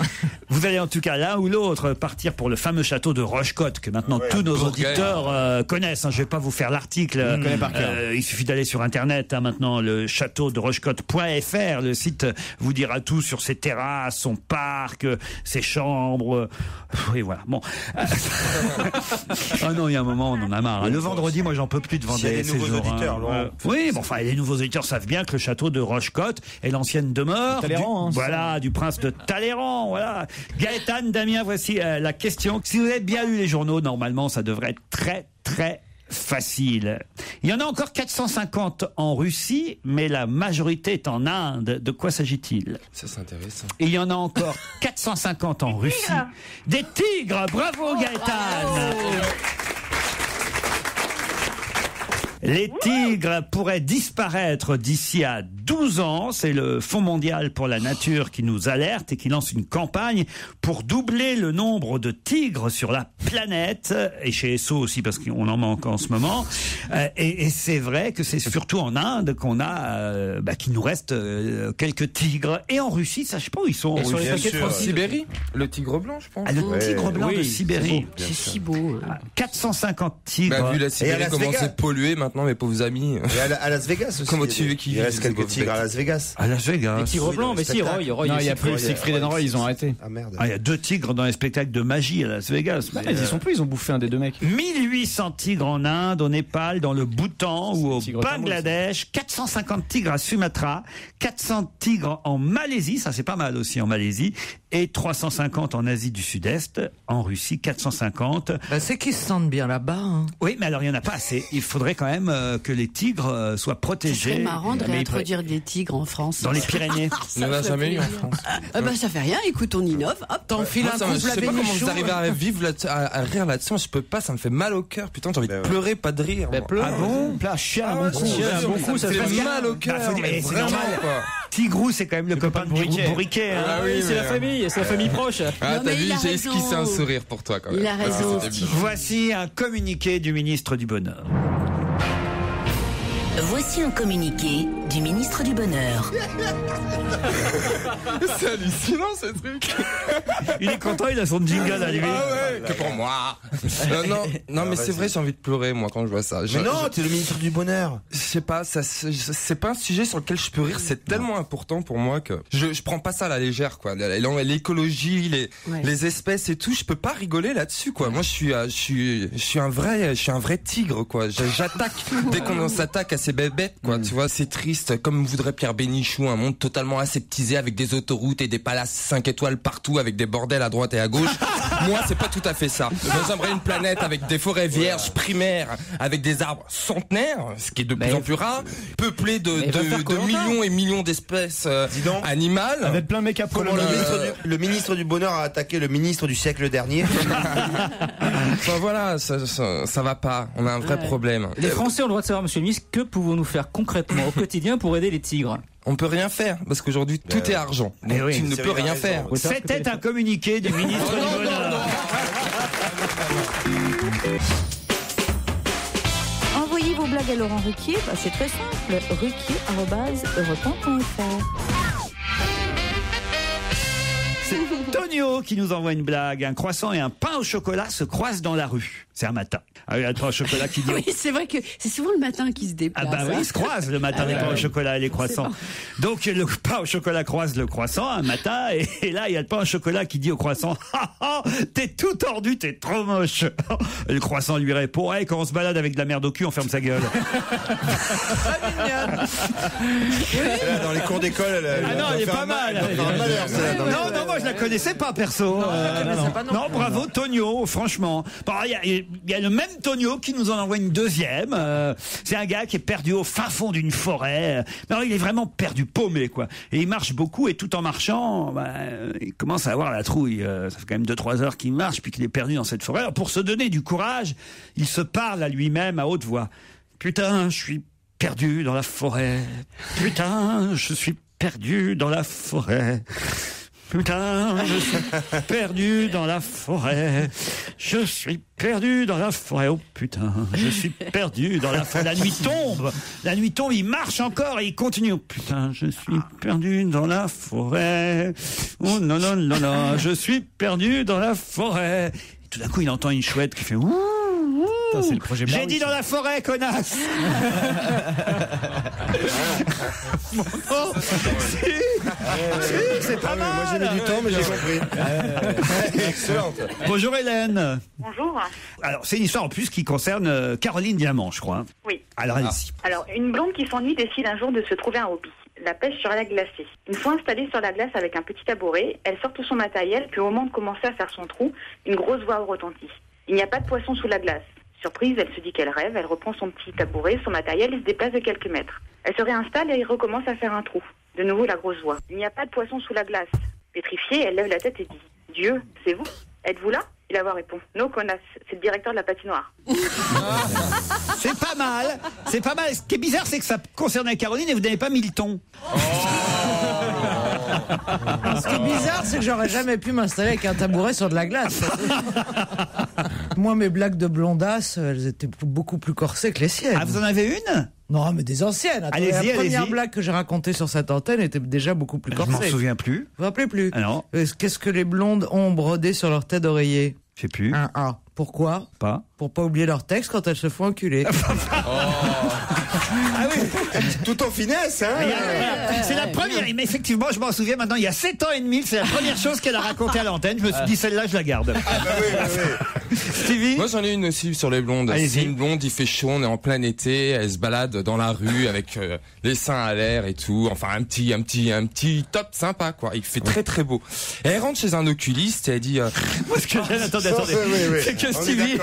Vous allez en tout cas l'un ou l'autre partir pour le fameux château de Rochecotte que maintenant tous nos auditeurs connaissent. Je ne vais pas vous faire l'article. Il suffit d'aller sur Internet maintenant, le château de Rochecotte.fr. Le site vous dira tout sur ses terrasses, son parc, ses chambres. Et voilà. Bon. Ah non, il y a un moment, on en a marre. Le vendredi, moi, j'en peux plus de vendre ces jours. Oui, bon, enfin, les nouveaux auditeurs savent bien que le château de Rochecotte est l'ancienne demeure du prince de Talleyrand. Voilà. Gaëtan, Damien, voici la question. Si vous avez bien lu les journaux, normalement, ça devrait être très, très facile. Il y en a encore 450 en Russie, mais la majorité est en Inde. De quoi s'agit-il? Ça, c'est intéressant. Et il y en a encore 450 en Russie. Des tigres. Bravo, Gaëtan. Les tigres pourraient disparaître d'ici à 12 ans. C'est le Fonds mondial pour la nature qui nous alerte et qui lance une campagne pour doubler le nombre de tigres sur la planète. Et chez SO aussi, parce qu'on en manque en ce moment. Et c'est vrai que c'est surtout en Inde qu'on a, qu'il nous reste quelques tigres. Et en Russie, ça, je sais pas où ils sont. Sur les paquets de Sibérie, le tigre blanc, je pense. Ah, le tigre blanc de Sibérie. C'est si beau. 450 tigres. Vu la Sibérie, comment c'est pollué maintenant, mes pauvres amis. Et à Las Vegas aussi. Comment tu veux qu'il y reste quelques tigres à Las Vegas? À Las Vegas. Les tigres blancs, mais si, Roy. Non, il y a plus Siegfried et Roy, ils ont arrêté. Ah merde. Il y a 2 tigres dans les spectacles de magie à Las Vegas. Mais ils y sont plus, ils ont bouffé un des 2 mecs. 1800 tigres en Inde, au Népal, dans le Bhoutan ou au Bangladesh, 450 tigres à Sumatra, 400 tigres en Malaisie, ça c'est pas mal aussi en Malaisie, et 350 en Asie du Sud-Est, en Russie 450. C'est qu'ils se sentent bien là-bas. Hein. Oui, mais alors il n'y en a pas assez. Il faudrait quand même que les tigres soient protégés. C'est marrant de réintroduire des tigres en France. Dans les Pyrénées. On n'en a jamais eu en France. Ça fait rien, écoute, on innove. Hop, t'en files un couple. Je sais pas comment vous arrivez à vivre à rire là-dessus. Je peux pas, ça me fait mal au cœur. Putain, j'ai envie de pleurer, pas de rire. Ah bon? Ça fait mal au cœur. C'est normal. Tigrou, c'est quand même le copain de Bourriquet. Ah oui, c'est la famille proche. Ah, t'as vu, j'ai esquissé un sourire pour toi quand même. Il a raison. Voici un communiqué du ministre du Bonheur. Voici Voici un communiqué du ministre du Bonheur. C'est hallucinant ce truc. Il est content, il a son jingle à lui. Ah ouais, que pour moi. Non, mais c'est vrai, j'ai envie de pleurer moi quand je vois ça. Mais non, t'es le ministre du Bonheur. Je sais pas, c'est pas un sujet sur lequel je peux rire. C'est tellement important pour moi que je prends pas ça à la légère, quoi. L'écologie, les espèces et tout, je peux pas rigoler là-dessus, quoi. Moi, je suis un vrai tigre, quoi. J'attaque dès qu'on s'attaque à ces bébêtes, quoi. Tu vois, c'est triste. Comme voudrait Pierre Bénichou, un monde totalement aseptisé avec des autoroutes et des palaces 5 étoiles partout, avec des bordels à droite et à gauche. Moi, c'est pas tout à fait ça. Moi, j'aimerais une planète avec des forêts vierges primaires, avec des arbres centenaires, ce qui est de plus en plus rare, peuplée de millions et millions d'espèces animales. Avec plein de mecs à poil. Le ministre du Bonheur a attaqué le ministre du siècle dernier. Enfin voilà, ça va pas. On a un vrai problème. Les Français ont le droit de savoir, monsieur le ministre, que pouvons-nous faire concrètement au quotidien pour aider les tigres? On peut rien faire parce qu'aujourd'hui tout est argent. Donc tu ne peux rien faire. C'était un communiqué du ministre du Bonheur. Envoyez vos blagues à Laurent Ruquier, c'est très simple, ruquier@europe1.fr. C'est Tonio qui nous envoie une blague. Un croissant et un pain au chocolat se croisent dans la rue. C'est un matin. Il y a un pain au chocolat qui dit... Oui, c'est vrai que c'est souvent le matin qu'ils se déplacent. Ah bah oui, ils se croisent le matin, les pains au chocolat et les croissants. Donc le pain au chocolat croise le croissant un matin, et là il y a le pain au chocolat qui dit au croissant: t'es tout tordu, t'es trop moche. Et le croissant lui répond: hey, quand on se balade avec de la merde au cul, on ferme sa gueule. Là, dans les cours d'école, non, elle est pas mal. Non, moi je la connaissais pas perso. Non, bravo Tonio, franchement. Il y a le même Tonio qui nous en envoie une deuxième. C'est un gars qui est perdu au fin fond d'une forêt. Alors il est vraiment perdu, paumé, quoi. Et il marche beaucoup, et tout en marchant, il commence à avoir la trouille. Ça fait quand même 2-3 heures qu'il marche puis qu'il est perdu dans cette forêt. Alors pour se donner du courage, il se parle à lui-même à haute voix. Putain, je suis perdu dans la forêt. Putain, je suis perdu dans la forêt. Putain, je suis perdu dans la forêt. Je suis perdu dans la forêt. Oh putain, je suis perdu dans la forêt. La nuit tombe, il marche encore et il continue. Oh putain, je suis perdu dans la forêt. Oh non, non, non, non, je suis perdu dans la forêt. Et tout d'un coup, il entend une chouette qui fait ouh. C'est le projet. J'ai dit dans la forêt, connasse. C'est pas mal. Moi j'ai mis du temps, mais j'ai compris. Excellent. Bonjour Hélène. Bonjour. Alors c'est une histoire en plus qui concerne Caroline Diamant, je crois. Oui. Alors allez-y. Alors une blonde qui s'ennuie décide un jour de se trouver un hobby. La pêche sur la glacée. Une fois installée sur la glace avec un petit tabouret, elle sort tout son matériel, puis au moment de commencer à faire son trou, une grosse voix retentit. Il n'y a pas de poisson sous la glace. Surprise, elle se dit qu'elle rêve, elle reprend son petit tabouret, son matériel et se déplace de quelques mètres. Elle se réinstalle et recommence à faire un trou. De nouveau la grosse voix. Il n'y a pas de poisson sous la glace. Pétrifiée, elle lève la tête et dit: Dieu, c'est vous? Êtes-vous là? Et la voix répond: Non, connasse, c'est le directeur de la patinoire. C'est pas mal, c'est pas mal. Ce qui est bizarre, c'est que ça concernait Caroline et vous n'avez pas mis le ton. Ce qui est bizarre, c'est que j'aurais jamais pu m'installer avec un tabouret sur de la glace. Moi, mes blagues de blondasse, elles étaient beaucoup plus corsées que les siennes. Ah, vous en avez une? Non, mais des anciennes. Attendez, la première blague que j'ai racontée sur cette antenne était déjà beaucoup plus corsée. Je m'en souviens plus. Vous vous rappelez plus? Ah non. Qu'est-ce que les blondes ont brodé sur leur tête d'oreiller? Je sais plus. Un A. Pourquoi? Pas. Pour pas oublier leur texte quand elles se font enculer. Ah oui, tout en finesse, hein. C'est la première, mais effectivement, je m'en souviens maintenant, il y a 7 ans et demi, c'est la première chose qu'elle a racontée à l'antenne. Je me suis dit, celle-là, je la garde. Ah bah oui, oui. Stevie? Moi, j'en ai une aussi sur les blondes. C'est une blonde, il fait chaud, on est en plein été, elle se balade dans la rue avec les seins à l'air et tout. Enfin, un petit top sympa, quoi. Il fait très très beau. Et elle rentre chez un oculiste et elle dit... Moi, ce que j'aime, attendez. C'est que Stevie,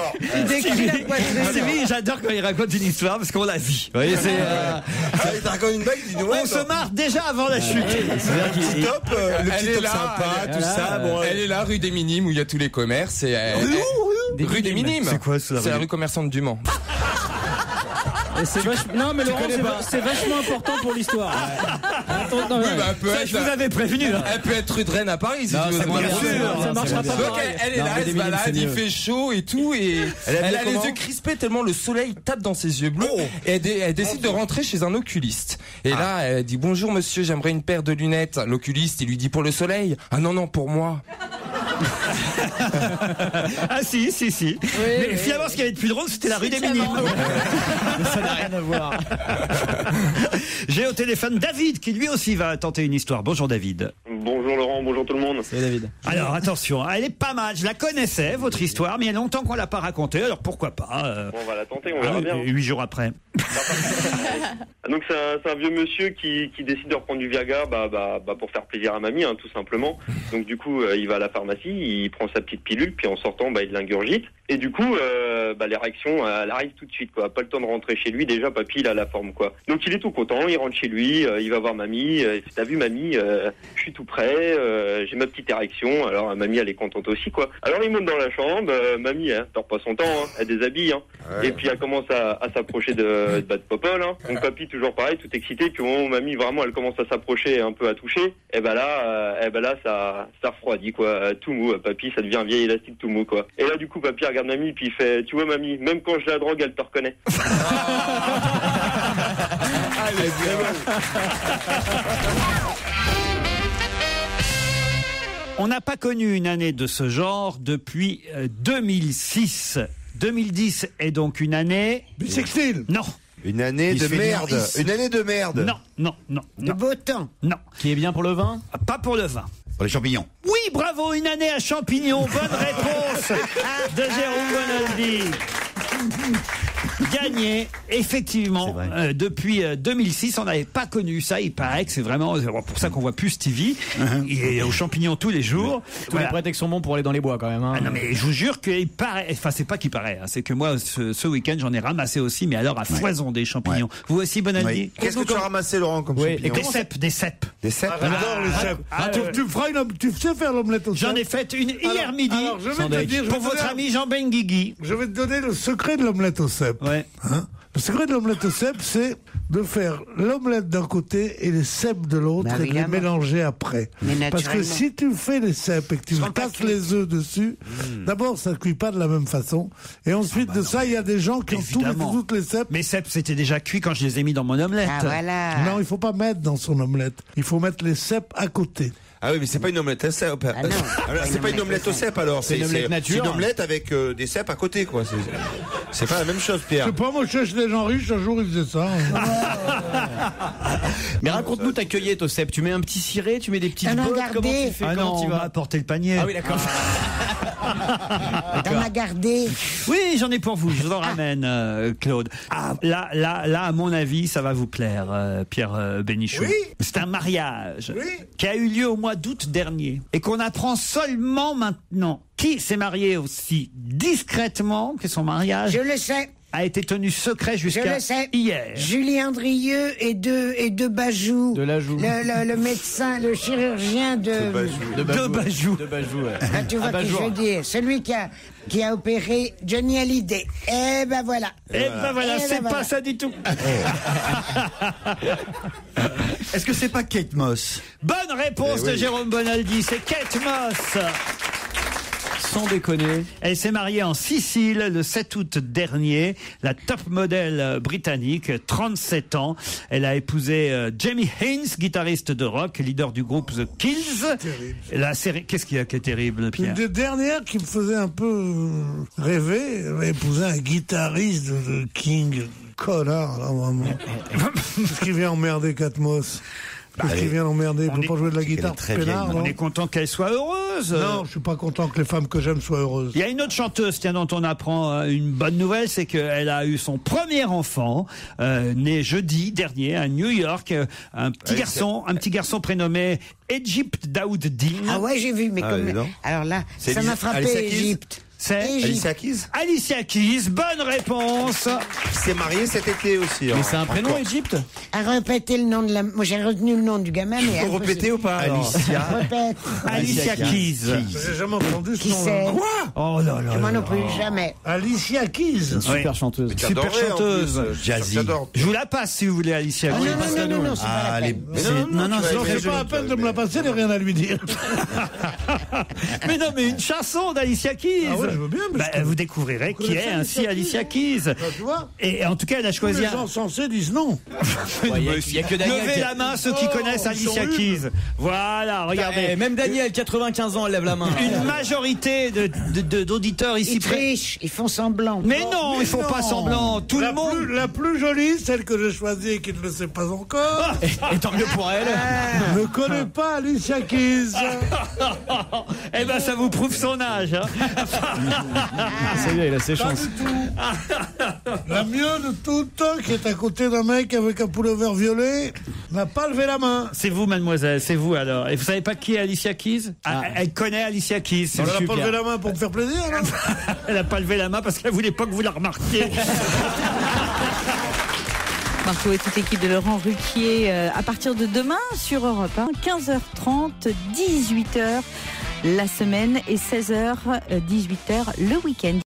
j'adore quand il raconte une histoire parce qu'on la vit. Vous voyez, il te raconte une blague, il dit ouais. On se marre déjà avant la chute. Le petit top sympa, tout ça. Bon, elle est là, rue des Minimes, où il y a tous les commerces. Et rue des Minimes. C'est quoi ça? C'est la rue commerçante du Mans. Non, mais Laurent, c'est vachement important pour l'histoire. Attends, je vous avais prévenu. Elle peut être rue de Rennes à Paris, si tu veux. Ça marchera pas. Donc elle est là, elle se balade, il fait chaud et tout, et elle a les yeux crispés tellement le soleil tape dans ses yeux bleus. Et elle décide de rentrer chez un oculiste. Et là, elle dit bonjour monsieur, j'aimerais une paire de lunettes. L'oculiste, il lui dit pour le soleil. Ah non, pour moi. Ah si. Mais finalement, ce qui avait de plus drôle, c'était la rue des Minimes. Ça n'a rien à voir. J'ai au téléphone David, qui lui aussi va tenter une histoire. Bonjour David. Bonjour Laurent, bonjour tout le monde. Salut David. Alors attention, elle est pas mal. Je la connaissais, votre histoire, mais il y a longtemps qu'on l'a pas racontée, alors pourquoi pas Bon, on va la tenter, on verra bien. 8 jours après. Donc c'est un vieux monsieur qui décide de reprendre du Viagra pour faire plaisir à mamie, tout simplement. Donc du coup, il va à la pharmacie, il prend sa petite pilule, puis en sortant, il l'ingurgite. Et du coup, l'érection, elle arrive tout de suite, quoi. Pas le temps de rentrer chez lui, déjà, papy, il a la forme, quoi. Donc il est tout content, il rentre chez lui, il va voir mamie. T'as vu, mamie, je suis tout prêt, j'ai ma petite érection. Alors mamie, elle est contente aussi, quoi. Alors il monte dans la chambre, mamie, perd pas son temps, elle déshabille, Et puis elle commence à s'approcher de Popol, Donc papy, toujours pareil, tout excité. Puis au moment où mamie, vraiment, elle commence à s'approcher, un peu à toucher, et là, ça refroidit, quoi. Tout mou, papy, ça devient un vieil élastique tout mou, quoi. Et là, du coup, papy regarde mamie, puis il fait, tu vois, mamie, même quand je la drogue, elle te reconnaît. On n'a pas connu une année de ce genre depuis 2006. 2010 est donc une année... Bissextile. Non. Une année de merde. Une année de merde. Non. De beau temps. Non. Qui est bien pour le vin? Pas pour le vin. Pour les champignons. Oui, bravo, une année à champignons. Bonne réponse de Jérôme Bonaldi. Gagné, effectivement, depuis 2006, on n'avait pas connu ça. Il paraît que c'est vraiment pour ça qu'on voit plus Stevie. Il est aux champignons tous les jours. Tous les prétextes sont bons pour aller dans les bois quand même. Non mais je vous jure qu'il paraît, enfin c'est pas qu'il paraît, c'est que moi ce week-end j'en ai ramassé aussi, mais alors à foison des champignons. Vous aussi, Bonaldi? Qu'est-ce que tu as ramassé, Laurent, comme champignons? Des cèpes. Des cèpes. J'adore les cèpes. Tu sais faire l'omelette aux cèpes? J'en ai fait une hier midi. Alors, je vais te dire, pour votre ami Jean Benguigui. Je vais te donner le secret de l'omelette aux cèpes. Le secret de l'omelette aux cèpes, c'est de faire l'omelette d'un côté et les cèpes de l'autre et de les mélanger après. Parce que si tu fais les cèpes et que tu casses les œufs dessus, d'abord ça ne cuit pas de la même façon. Et ensuite de ça, il y a des gens qui ont toutes les cèpes. Mes cèpes, c'était déjà cuit quand je les ai mis dans mon omelette. Voilà. Non, il faut pas mettre dans son omelette. Il faut mettre les cèpes à côté. Ah oui, mais c'est pas une omelette aux cèpes. C'est pas une omelette aux cèpes alors. C'est une omelette nature. C'est une omelette avec des cèpes à côté, quoi. C'est pas la même chose, Pierre. Je sais pas, moi je cherche des gens riches, un jour ils faisaient ça. Mais raconte-nous ta cueillette aux cèpes. Tu mets un petit ciré, tu mets des petites bottes. Comment tu fais? Comment tu vas apporter le panier? Ah oui, d'accord. T'en as gardé? Oui, j'en ai pour vous. Je vous en ramène, Claude. Là, à mon avis, ça va vous plaire, Pierre Bénichou. Oui. C'est un mariage qui a eu lieu au mois d'août dernier et qu'on apprend seulement maintenant. Qui s'est marié aussi discrètement que son mariage? Je le sais. A été tenu secret jusqu'à hier. Julien Drieux et de Bajou. De Lajoux. Le médecin, le chirurgien de Bajou. Ah, tu vois ce que je veux dire. Celui qui a opéré Johnny Hallyday. Eh ben voilà. C'est pas ça du tout. Est-ce que c'est pas Kate Moss? Bonne réponse de Jérôme Bonaldi, c'est Kate Moss. Sans déconner. Elle s'est mariée en Sicile le 7 août dernier. La top modèle britannique, 37 ans. Elle a épousé Jamie Haynes, guitariste de rock, leader du groupe The Kills. La série, qu'est-ce qui est terrible, Pierre? Une des dernières qui me faisait un peu rêver, elle a épousé un guitariste de King. Connard, là, vraiment. Qu'est-ce qui vient emmerder Catmos? Qu'est-ce qui vient l'emmerder? Il peut pas jouer de la guitare. On est content qu'elle soit heureuse. Non, je suis pas content que les femmes que j'aime soient heureuses. Il y a une autre chanteuse, tiens, dont on apprend une bonne nouvelle, c'est qu'elle a eu son premier enfant, né jeudi dernier à New York, un petit garçon prénommé Egypt Daoud Din. Ah ouais, j'ai vu, mais comme... Alors là, ça m'a frappé, Egypte. C'est Alicia Keys. Alicia Keys, bonne réponse. Qui s'est mariée cet été aussi. Mais c'est un prénom, Égypte. À répéter le nom de la. Moi, j'ai retenu le nom du gamin, mais. Il faut répéter ou pas? Alicia. Répète. Alicia Keys. J'ai jamais entendu ce Qui nom. c'est? Quoi? Oh là là. Moi non plus, jamais. Alicia Keys. Super chanteuse. Super chanteuse. Jazzy. Je vous la passe si vous voulez, Alicia Ah, Keys. non, c'est pas la peine. Non, c'est pas la peine de me la passer, il n'y a rien à lui dire. Mais non, mais une chanson d'Alicia Keys. Ah ouais, je veux bien, mais vous découvrirez qui est ainsi Alicia Keys. Tu vois? Et en tout cas, elle a choisi Les gens censés disent non. Il y a que Daniel. Levez la main ceux qui connaissent Alicia Keys. Voilà, regardez. Même Daniel, 95 ans, elle lève la main. Une majorité d'auditeurs ici. Ils trichent, ils font semblant. Mais non, ils font pas semblant. Tout le monde. La plus jolie, celle que j'ai choisie et qui ne le sait pas encore. Et tant mieux pour elle. Ne connais pas Alicia Keys. Eh ben, ça vous prouve son âge. Hein. Ça y est, il a ses chances. La mieux de toutes, qui est à côté d'un mec avec un pullover violet, n'a pas levé la main. C'est vous, mademoiselle, c'est vous alors. Et vous savez pas qui est Alicia Keys? Elle connaît Alicia Keys. Elle n'a pas levé la main pour me faire plaisir, non? Elle n'a pas levé la main parce qu'elle voulait pas que vous la remarquiez. Marco et toute l'équipe de Laurent Ruquier à partir de demain sur Europe 1, 15h30, 18h la semaine et 16h, 18h le week-end.